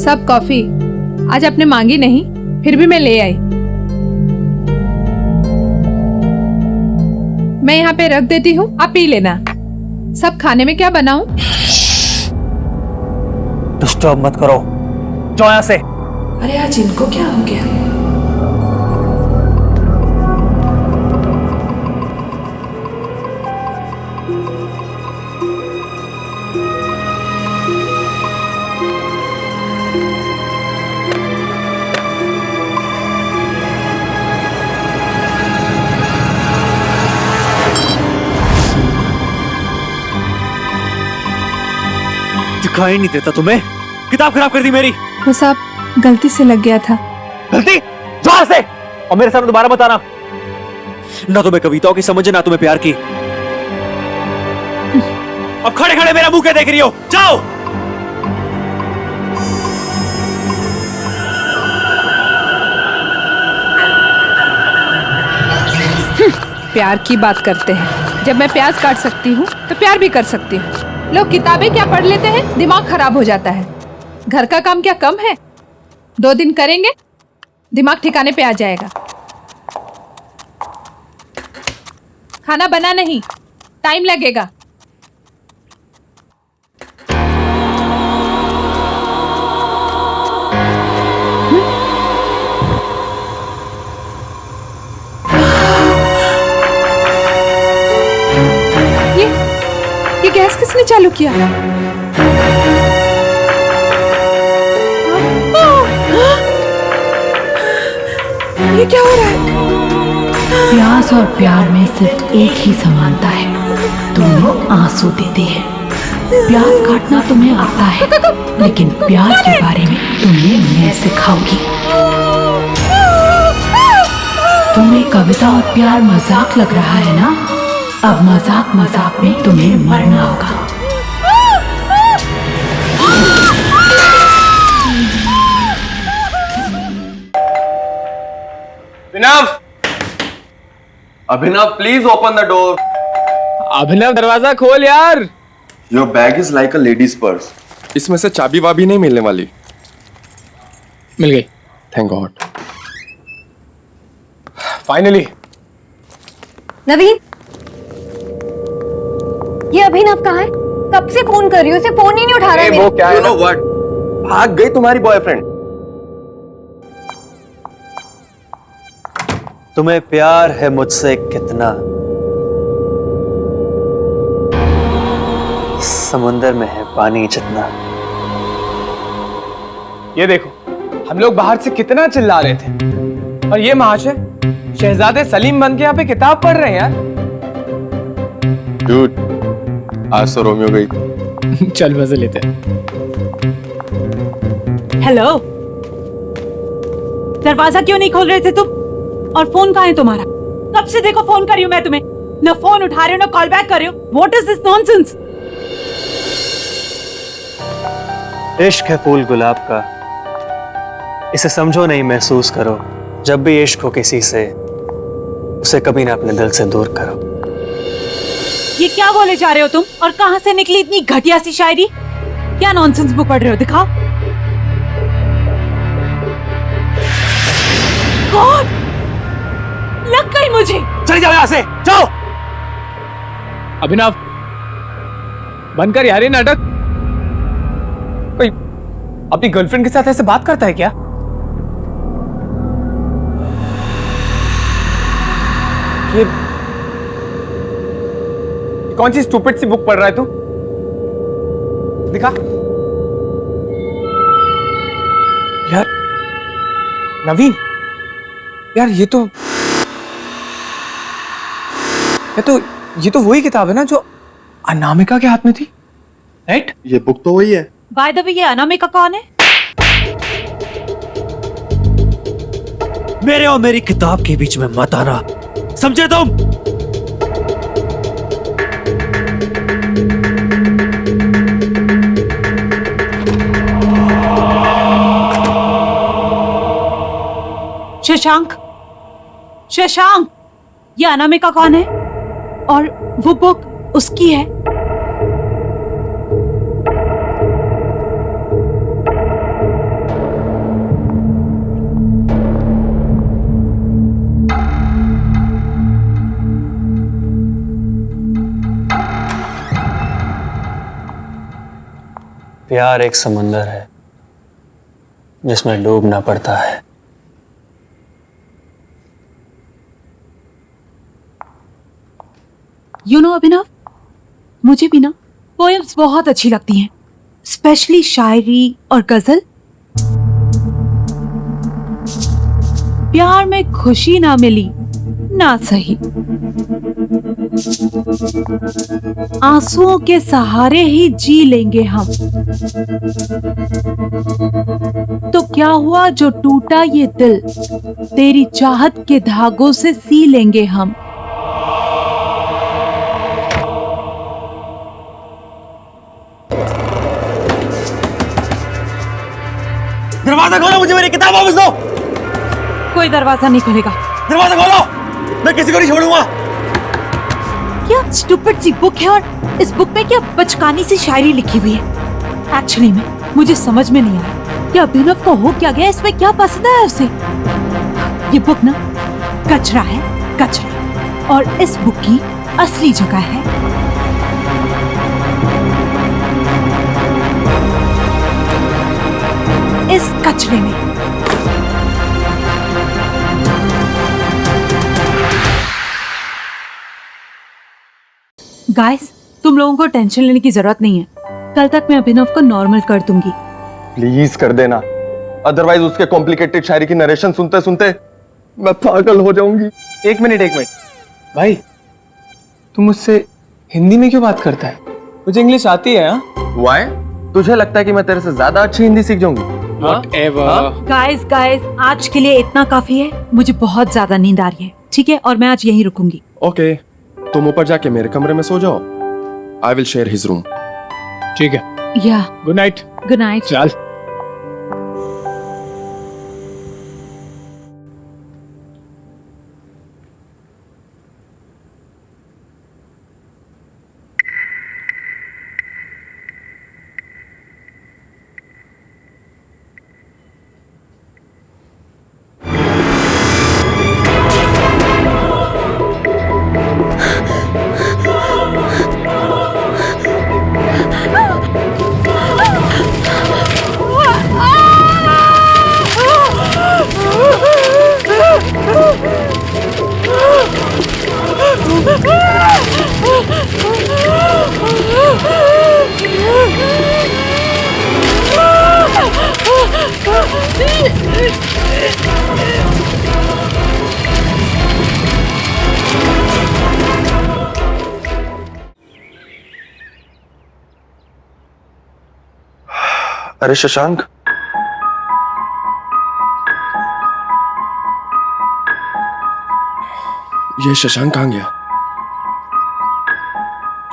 सब कॉफी आज आपने मांगी नहीं, फिर भी मैं ले आई। मैं यहाँ पे रख देती हूँ, आप पी लेना। सब खाने में क्या बनाऊं? डिस्टर्ब मत करो, जाओ यहाँ से। अरे आज इनको क्या हो गया? दिखाई नहीं देता तुम्हें? किताब खराब कर दी मेरी। वो सब गलती से लग गया था। गलती? जाओ यहाँ से और मेरे सामने दोबारा बताना। ना तुम्हें कविताओं की समझ है, ना तुम्हें प्यार की। अब खड़े खड़े मेरा मुंह क्या देख रही हो? जाओ। प्यार की बात करते हैं। जब मैं प्याज काट सकती हूँ तो प्यार भी कर सकती हूँ। लोग किताबें क्या पढ़ लेते हैं, दिमाग खराब हो जाता है। घर का काम क्या कम है? 2 दिन करेंगे, दिमाग ठिकाने पे आ जाएगा। खाना बना नहीं, टाइम लगेगा। ये गैस किसने चालू किया? ये क्या हो रहा है? प्यास और प्यार में सिर्फ एक ही समानता है, दोनों आंसू देते हैं। प्याज काटना तुम्हें आता है, लेकिन प्यार के बारे में तुम्हें मैं सिखाऊंगी। तुम्हें कविता और प्यार मजाक लग रहा है ना? अब मजाक मजाक में तुम्हें मरना होगा। अभिनव, अभिनव प्लीज ओपन द डोर। अभिनव दरवाजा खोल यार। Your bag is like a ladies purse. इसमें से चाबी वाबी नहीं मिलने वाली। मिल गई। Thank God. फाइनली। नवीन, ये अभिनव कहाँ है? कब से फोन कर रही हूँ, उसे फोन ही नहीं उठा रहा है वो मेरा। क्या है ना व्हाट, भाग गई तुम्हारी बॉयफ्रेंड। तुम्हें प्यार है मुझसे कितना, समुंदर में है पानी जितना। ये देखो, हम लोग बाहर से कितना चिल्ला रहे थे, और ये महाशय शहजादे सलीम बन के यहाँ पे किताब पढ़ रहे हैं यार। डूड, आज तो रोमियो गई। चल मजे लेते हैं। हेलो, दरवाजा क्यों नहीं खोल रहे थे तुम? और फोन कहाँ है तुम्हारा? कब से देखो फोन कर रही हूँ मैं तुम्हें, न फोन उठा रहे हो न कॉल बैक कर रहे हो। What is this nonsense? इश्क है फूल गुलाब का, इसे समझो नहीं महसूस करो। जब भी इश्क हो किसी से, उसे कभी ना अपने दिल से दूर करो। ये क्या बोले जा रहे हो तुम? और कहाँ से निकली इतनी घटिया सी शायरी? क्या नॉनसेंस बुक पढ़ रहे हो? दिखाओ। गॉड, लग गई मुझे। चले जाओ यहाँ से, जाओ। अभिनव, बनकर यार ये नाटक। कोई अपनी गर्लफ्रेंड के साथ ऐसे बात करता है क्या? ये कौन सी स्टूपिड सी बुक पढ़ रहा है तू? दिखा यार। नवीन यार, ये तो वही किताब है ना जो अनामिका के हाथ में थी, राइट? ये बुक तो वही है। बाय द वे, ये अनामिका कौन है? मेरे और मेरी किताब के बीच में मत आना, समझे तुम? शशांक, शशांक, ये अनामिका कौन है? और वो बुक उसकी है? प्यार एक समंदर है जिसमें डूबना पड़ता है। यू नो अभिनव, मुझे भी ना पोएम्स बहुत अच्छी लगती हैं, स्पेशली शायरी और गजल। प्यार में खुशी ना मिली ना सही, आंसुओं के सहारे ही जी लेंगे हम। तो क्या हुआ जो टूटा ये दिल, तेरी चाहत के धागों से सी लेंगे हम। दरवाजा खोलो, मुझे मेरी किताब वापस दो। कोई दरवाजा नहीं खुलेगा। दरवाजा खोलो, मैं किसी को नहीं छोड़ूंगा। क्या स्टूपिड सी बुक है, और इस बुक में क्या बचकानी सी शायरी लिखी हुई है। एक्चुअली में मुझे समझ में नहीं आया कि अभिनव को हो क्या गया, इसमें क्या पसंद है उसे। ये बुक ना कचरा है, कचरा। और इस बुक की असली जगह है इस कचरे में। गाइस, तुम लोगों को टेंशन लेने की जरूरत नहीं है। कल तक मैं अभिनव को नॉर्मल कर दूंगी। प्लीज कर देना, अदरवाइज उसके कॉम्प्लिकेटेड शायरी की नरेशन सुनते सुनते मैं पागल हो जाऊंगी। एक मिनट भाई, तुम मुझसे हिंदी में क्यों बात करता है? मुझे इंग्लिश आती है। वाई? तुझे लगता है कि मैं तेरे से ज्यादा अच्छी हिंदी सीख जाऊंगी? गाइस गाइस, आज के लिए इतना काफी है। मुझे बहुत ज्यादा नींद आ रही है, ठीक है? और मैं आज यहीं रुकूंगी। ओके, तुम ऊपर जाके मेरे कमरे में सो जाओ। I will share his room. ठीक है। या गुड नाइट। Good night. चल। अरे शशांक, ये शशांक कहाँ गया?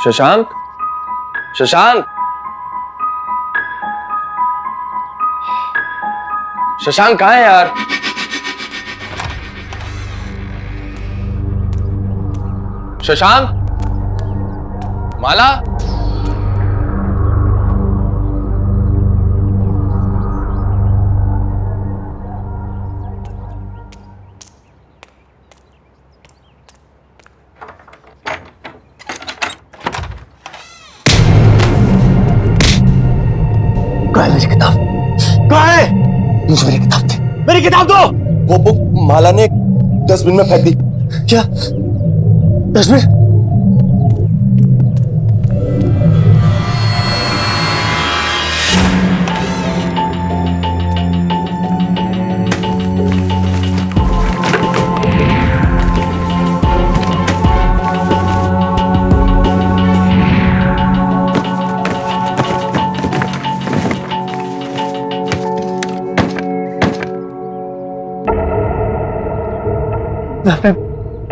शशांक, शशांक, शशांक कहाँ है यार? शशांक, माला, मेरी किताब कहाँ है? मुझे मेरी किताब दे। मेरी किताब दो। वो बुक माला ने डस्टबिन में फेंक दी। क्या? डस्टबिन?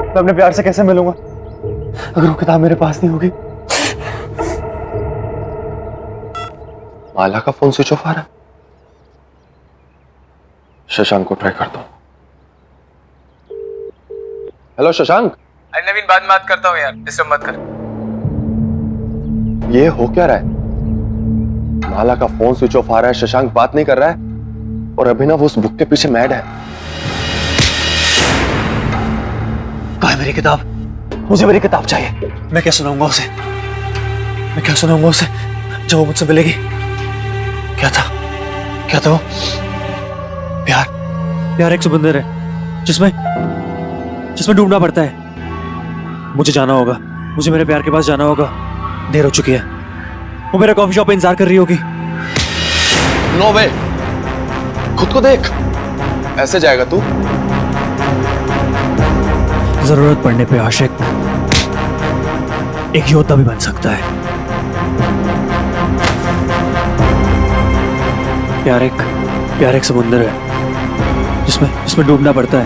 मैं अपने प्यार से कैसे मिलूंगा अगर वो किताब मेरे पास नहीं होगी? माला का फोन स्विच ऑफ आ रहा है। शशांक को ट्राई करता हूं। हेलो शशांक। अरे नवीन, बाद में बात करता हूँ यार, डिस्टर्ब मत कर। ये हो क्या रहा है? माला का फोन स्विच ऑफ आ रहा है, शशांक बात नहीं कर रहा है, और अभिनव उस बुक के पीछे मैड है। कहाँ है मेरी किताब? मुझे मेरी किताब चाहिए। मैं क्या सुनाऊंगा उसे? मैं क्या सुनाऊंगा उसे जब वो मुझसे मिलेगी? क्या था? क्या था वो? प्यार। प्यार एक समुंदर है जिसमें डूबना पड़ता है। मुझे जाना होगा, मुझे मेरे प्यार के पास जाना होगा। देर हो चुकी है। वो मेरा कॉफी शॉप पे इंतजार कर रही होगी। नो वे, खुद को देख, ऐसे जाएगा तू? जरूरत पड़ने पे आशिक एक योद्धा भी बन सकता है। प्यार एक समुंदर है जिसमें डूबना पड़ता है।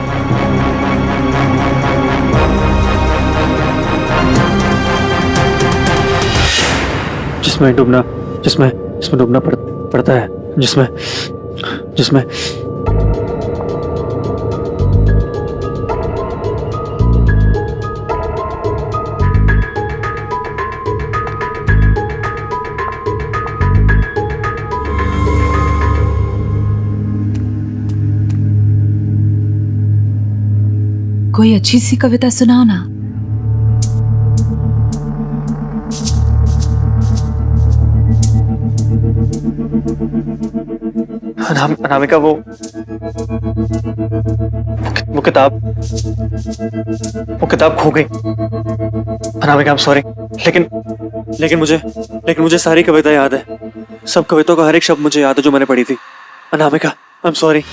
जिसमें डूबना पड़ता है, जिसमें कोई अच्छी सी कविता सुनाओ ना। अनामिका, वो किताब खो गई। अनामिका, I'm sorry, लेकिन मुझे सारी कविता याद है। सब कविताओं का हर एक शब्द मुझे याद है जो मैंने पढ़ी थी। Anamika, I'm sorry।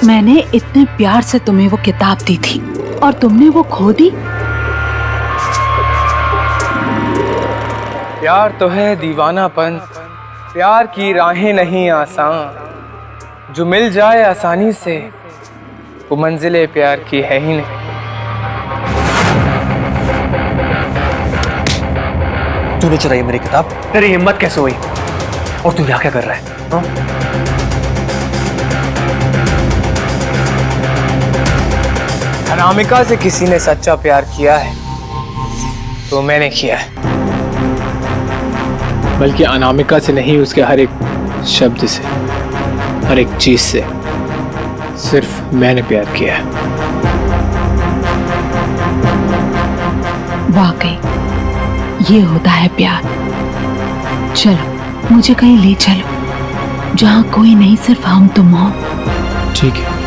मैंने इतने प्यार से तुम्हें वो किताब दी थी और तुमने वो खो दी। प्यार तो है दीवानापन, प्यार की राहें नहीं आसान, जो मिल जाए आसानी से वो मंजिले प्यार की है ही नहीं। तूने चुराई मेरी किताब, तेरी हिम्मत कैसे हुई? और तू यहाँ क्या कर रहा है? हाँ? अनामिका से किसी ने सच्चा प्यार किया है तो मैंने किया है, बल्कि अनामिका से नहीं, उसके हर एक शब्द से, हर एक चीज से सिर्फ मैंने प्यार किया है। वाकई ये होता है प्यार। चलो मुझे कहीं ले चलो जहाँ कोई नहीं, सिर्फ हम तुम हो। ठीक है।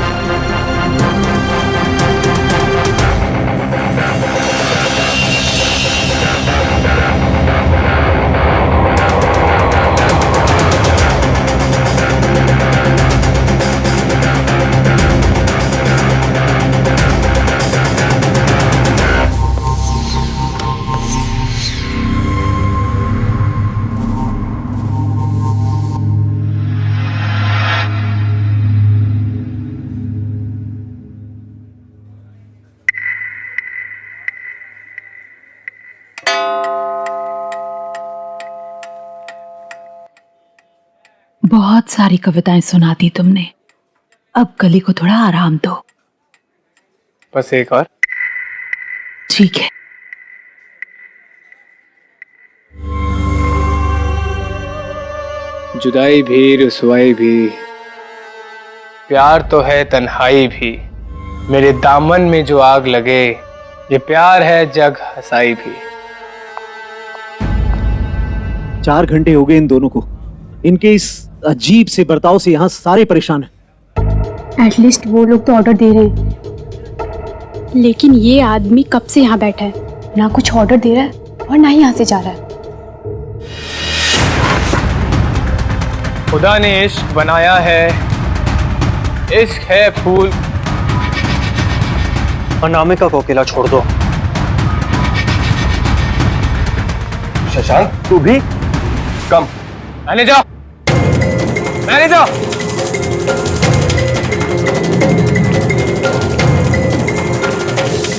बहुत सारी कविताएं सुना दी तुमने, अब गली को थोड़ा आराम दो। बस एक और। ठीक है। जुदाई भी, रुसवाई भी, प्यार तो है तन्हाई भी, मेरे दामन में जो आग लगे, ये प्यार है जग हंसाई भी। 4 घंटे हो गए इन दोनों को, इनके इस अजीब से बर्ताव से यहाँ सारे परेशान हैं। एटलीस्ट वो लोग तो ऑर्डर दे रहे हैं, लेकिन ये आदमी कब से यहाँ बैठा है, ना कुछ ऑर्डर दे रहा है और ना ही यहाँ से जा रहा है। खुदा ने इश्क बनाया है, इश्क है फूल। अनामिका को अकेला छोड़ दो। शशांक तू भी कम। मैंने जाओ, मैंने जाओ।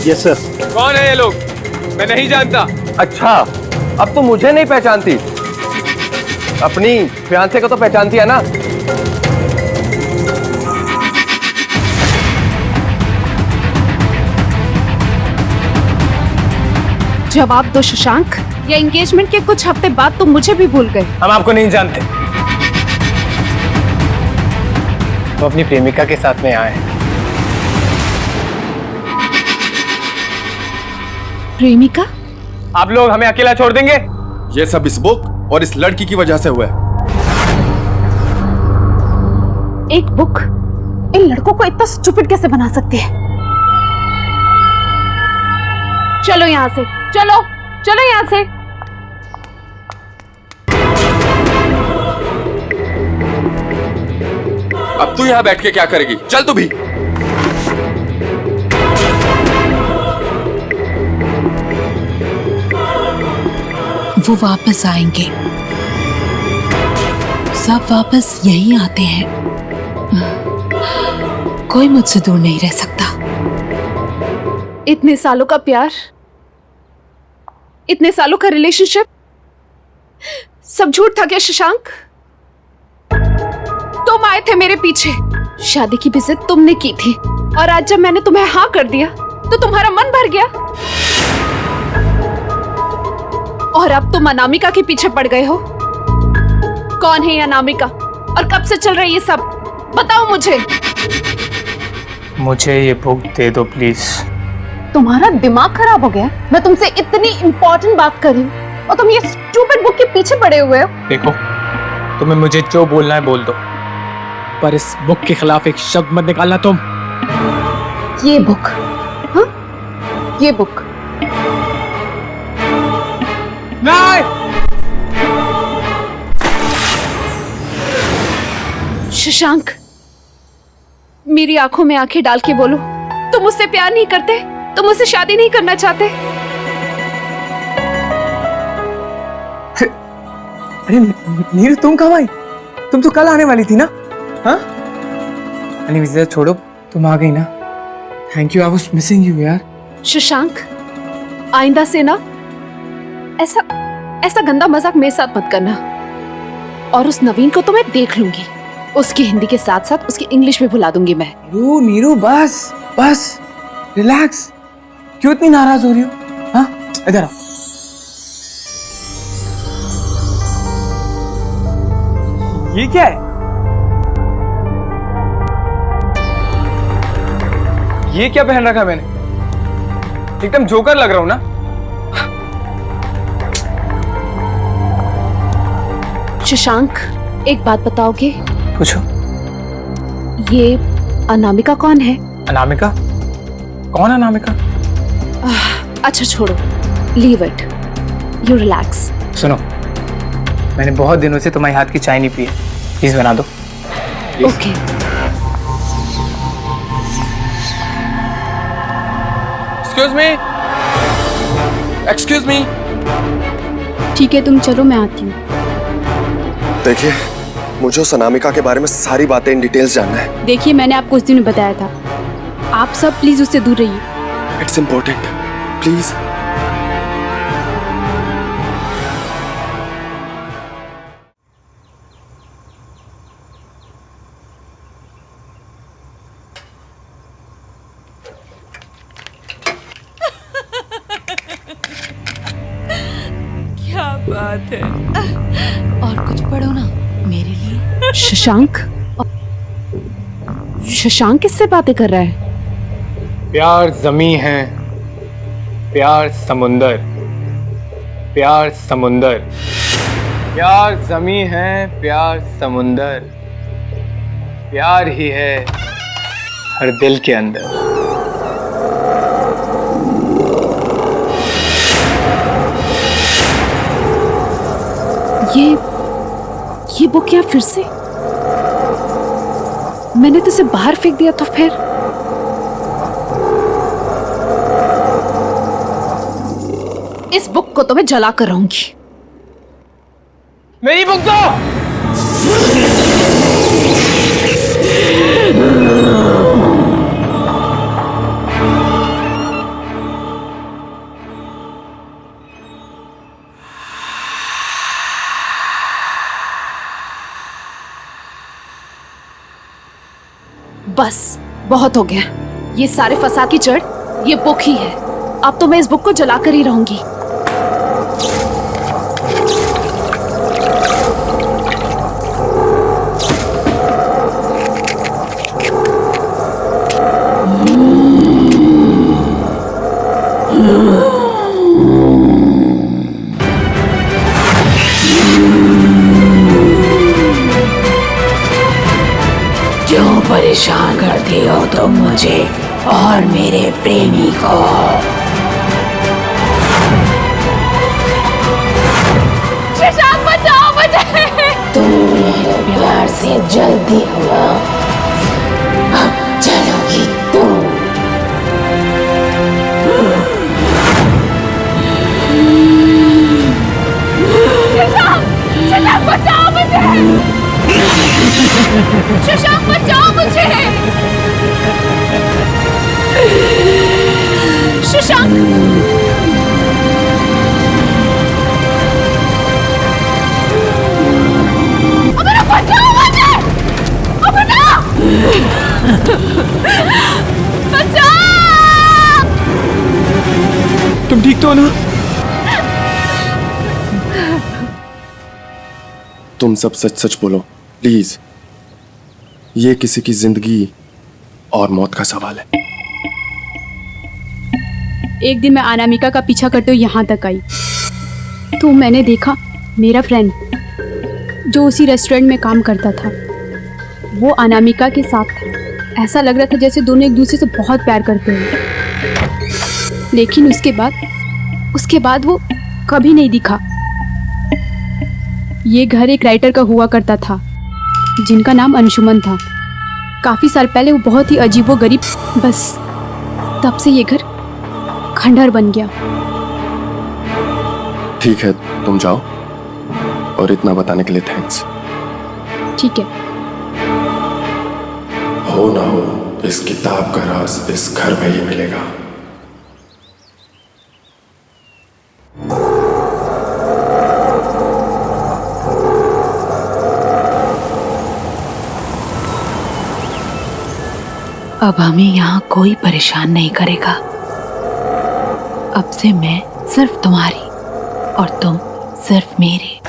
Yes sir. कौन है ये लोग? मैं नहीं जानता। अच्छा, अब तो मुझे नहीं पहचानती, अपनी फियांसे को तो पहचानती है ना? जवाब दो शशांक, या एंगेजमेंट के कुछ हफ्ते बाद तुम मुझे भी भूल गए। हम आपको नहीं जानते। तो अपनी प्रेमिका के साथ में आए। प्रेमिका? आप लोग हमें अकेला छोड़ देंगे? ये सब इस बुक और इस लड़की की वजह से हुआ है। एक बुक इन लड़कों को इतना स्टूपिड कैसे बना सकती है? चलो यहाँ से, चलो चलो यहाँ से। अब तू यहाँ बैठ के क्या करेगी? चल तू भी। वो वापस आएंगे, सब वापस यही आते हैं। कोई मुझसे दूर नहीं रह सकता। इतने सालों का प्यार, इतने सालों का रिलेशनशिप, सब झूठ था क्या शशांक? तुम आए थे मेरे पीछे, शादी की भी जिद तुमने की थी, और आज जब मैंने तुम्हें हाँ कर दिया तो तुम्हारा मन भर गया, और अब तुम अनामिका के पीछे पड़ गए हो। कौन है ये अनामिका और कब से चल रही है ये सब? बताओ मुझे। मुझे ये बुक दे दो प्लीज। तुम्हारा दिमाग खराब हो गया? मैं तुमसे इतनी इंपॉर्टेंट बात कर रही हूँ और तुम ये स्टूपिड बुक के पीछे पड़े हुए हो। देखो, तुम्हें मुझे जो बोलना है बोल दो, पर इस बुक के खिलाफ एक शब्द मत निकालना तुम। ये बुक? हाँ, ये बुक? नहीं! शशांक, मेरी आंखों में आंखें डाल के बोलो, तुम मुझसे प्यार नहीं करते? तुम मुझसे शादी नहीं करना चाहते? अरे नीरू, तुम कब आई? तुम तो कल आने वाली थी ना? हाँ? अरे विजय छोड़ो, तुम आ गई ना। Thank you, I was missing you यार। शशांक, आइंदा से ना ऐसा गंदा मजाक मेरे साथ मत करना। और उस नवीन को तो मैं देख लूंगी, उसकी हिंदी के साथ साथ उसकी इंग्लिश भी भुला दूंगी मैं। नीरू बस रिलैक्स। क्यों इतनी नाराज हो रही हो? हाँ, इधर आओ। ये क्या है? ये क्या पहन रखा मैंने? एकदम जोकर लग रहा हूं ना? शशांक, एक बात बताओगे? पूछो। ये अनामिका कौन है? अनामिका? कौन है अनामिका? अच्छा छोड़ो, लीव इट, यू रिलैक्स। सुनो, मैंने बहुत दिनों से तुम्हारे हाथ की चाय नहीं पी है, प्लीज बना दो। ओके। Excuse me. ठीक है, तुम चलो, मैं आती हूँ। देखिए, मुझे उस अनामिका के बारे में सारी बातें इन डिटेल्स जानना है। देखिए, मैंने आपको उस दिन बताया था, आप सब प्लीज उससे दूर रहिए। It's important, please. क्या बात है। और कुछ पढ़ो ना मेरे लिए। शशांक किससे बातें कर रहा है? प्यार जमी है, प्यार समुंदर, प्यार समुंदर, प्यार जमी है, प्यार समुंदर, प्यार ही है हर दिल के अंदर। ये बुक क्या फिर से? मैंने तो इसे बाहर फेंक दिया तो फिर? इस बुक को तो मैं जला कर रहूंगी। मेरी बुक दो। बस बहुत हो गया, ये सारे फसाद की जड़ ये बुक ही है। अब तो मैं इस बुक को जला कर ही रहूंगी। क्यों परेशान करती हो तुम मुझे और मेरे प्रेमी को? शशांक बचाओ मुझे। तुम मेरे प्यार से जल्दी हुआ, अब चलोगी तुम। शशांक बचाओ मुझे। शशांक बचाओ मुझे। शशांक, अमरा बचाओ मुझे। अमरा बचाओ। तुम ठीक तो हो ना? तुम सब सच सच बोलो प्लीज। ये किसी की जिंदगी और मौत का सवाल है। एक दिन मैं अनामिका का पीछा करते हुए यहाँ तक आई तो मैंने देखा मेरा फ्रेंड जो उसी रेस्टोरेंट में काम करता था वो अनामिका के साथ था। ऐसा लग रहा था जैसे दोनों एक दूसरे से बहुत प्यार करते हैं। लेकिन उसके बाद वो कभी नहीं दिखा। ये घर एक राइटर का हुआ करता था जिनका नाम अंशुमन था। काफी साल पहले वो बहुत ही अजीबोगरीब, बस तब से ये घर खंडहर बन गया। ठीक है, तुम जाओ। और इतना बताने के लिए थैंक्स। ठीक है। हो ना हो, इस किताब का राज इस घर में ही मिलेगा। अब हमें यहाँ कोई परेशान नहीं करेगा। अब से मैं सिर्फ तुम्हारी और तुम सिर्फ मेरे।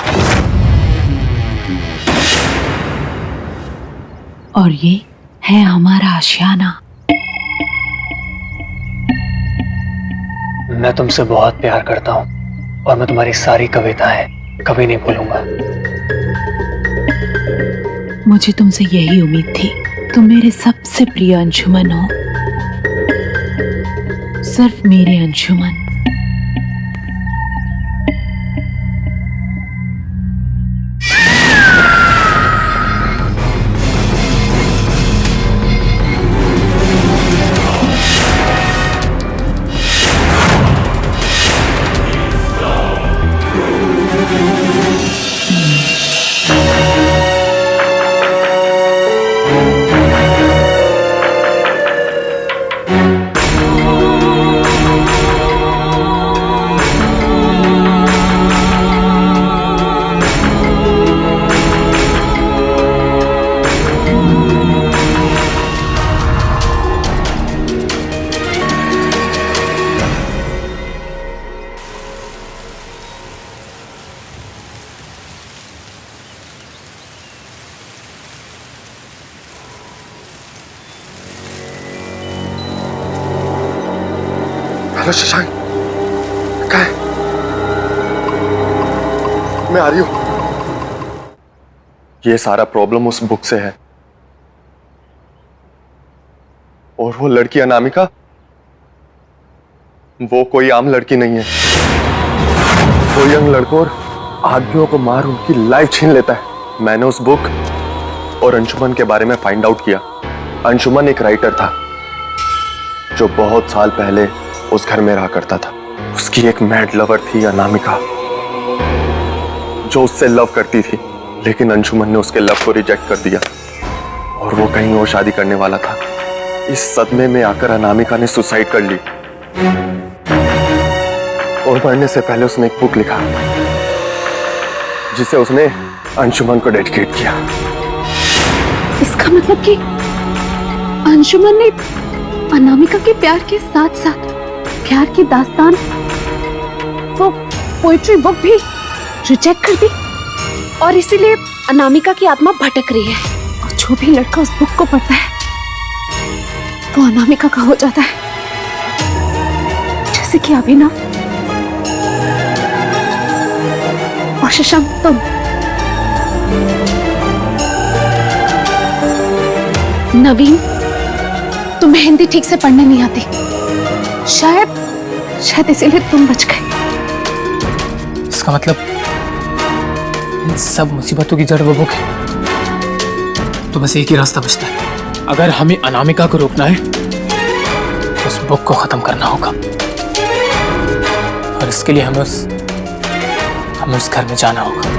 और ये है हमारा आशियाना। मैं तुमसे बहुत प्यार करता हूँ और मैं तुम्हारी सारी कविताएं कभी नहीं भूलूंगा। मुझे तुमसे यही उम्मीद थी। तुम मेरे सबसे प्रिय अंशुमन हो, सिर्फ मेरे अंशुमन। हेलो शशांक, क्या है? मैं आ रही हूं। ये सारा प्रॉब्लम उस बुक से है। और वो लड़की अनामिका, वो कोई आम लड़की नहीं है। वो यंग लड़कों और आदमियों को मार उनकी लाइफ छीन लेता है। मैंने उस बुक और अंशुमन के बारे में फाइंड आउट किया। अंशुमन एक राइटर था जो बहुत साल पहले उस घर में रहा करता था। उसकी एक मैड लवर थी अनामिका, जो उससे लव करती थी, लेकिन अंशुमन ने उसके लव को रिजेक्ट कर दिया और वो कहीं और शादी करने वाला था। इस सदमे में आकर अनामिका ने सुसाइड कर ली और मरने से पहले उसने एक बुक लिखा जिसे उसने अंशुमन को डेडिकेट किया। इसका मतलब कि अंशुमन ने अनामिका के प्यार के साथ साथ प्यार की दास्तान, वो पोइट्री बुक भी रिजेक्ट कर दी और इसीलिए अनामिका की आत्मा भटक रही है। और जो भी लड़का उस बुक को पढ़ता है वो अनामिका का हो जाता है, जैसे कि अभिनव और शशांक तुम। नवीन, तुम्हें हिंदी ठीक से पढ़ने नहीं आती, शायद इसीलिए तुम बच गए। इसका मतलब इन सब मुसीबतों की जड़ वो बुक है। तो बस एक ही रास्ता बचता है। अगर हमें अनामिका को रोकना है तो उस बुक को खत्म करना होगा और इसके लिए हमें उस घर में जाना होगा।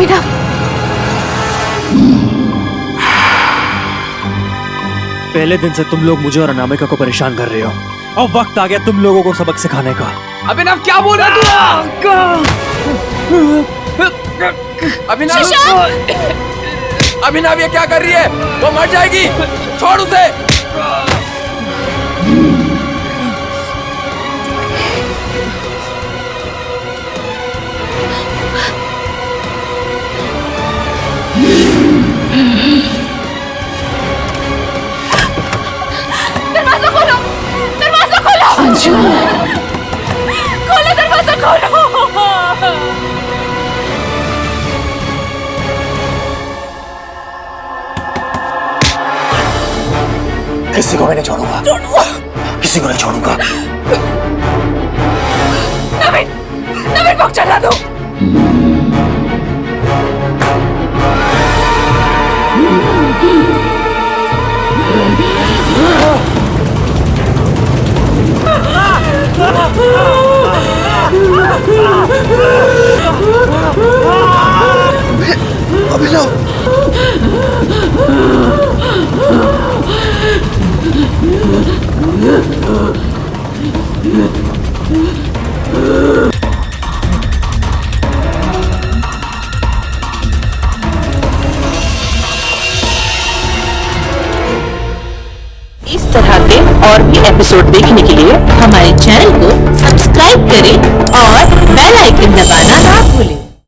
अभिनव, पहले दिन से तुम लोग मुझे और अनामिका को परेशान कर रहे हो। अब वक्त आ गया तुम लोगों को सबक सिखाने का। अभिनव क्या बोल रहा तू? अभिनव, अभिनव ये क्या कर रही है? वो मर जाएगी, छोड़ उसे। दरवाजा खोलो, दरवाजा खोलो, खोलो दरवाजा खोलो। किसी को मैं नहीं छोड़ूंगा, किसी को नहीं छोड़ूंगा। नवीन, नवीन को चला दो। अभिनव, इस तरह के और भी एपिसोड देखने के लिए हमारे चैनल को सब्सक्राइब करें और बेल आइकन दबाना ना भूलें।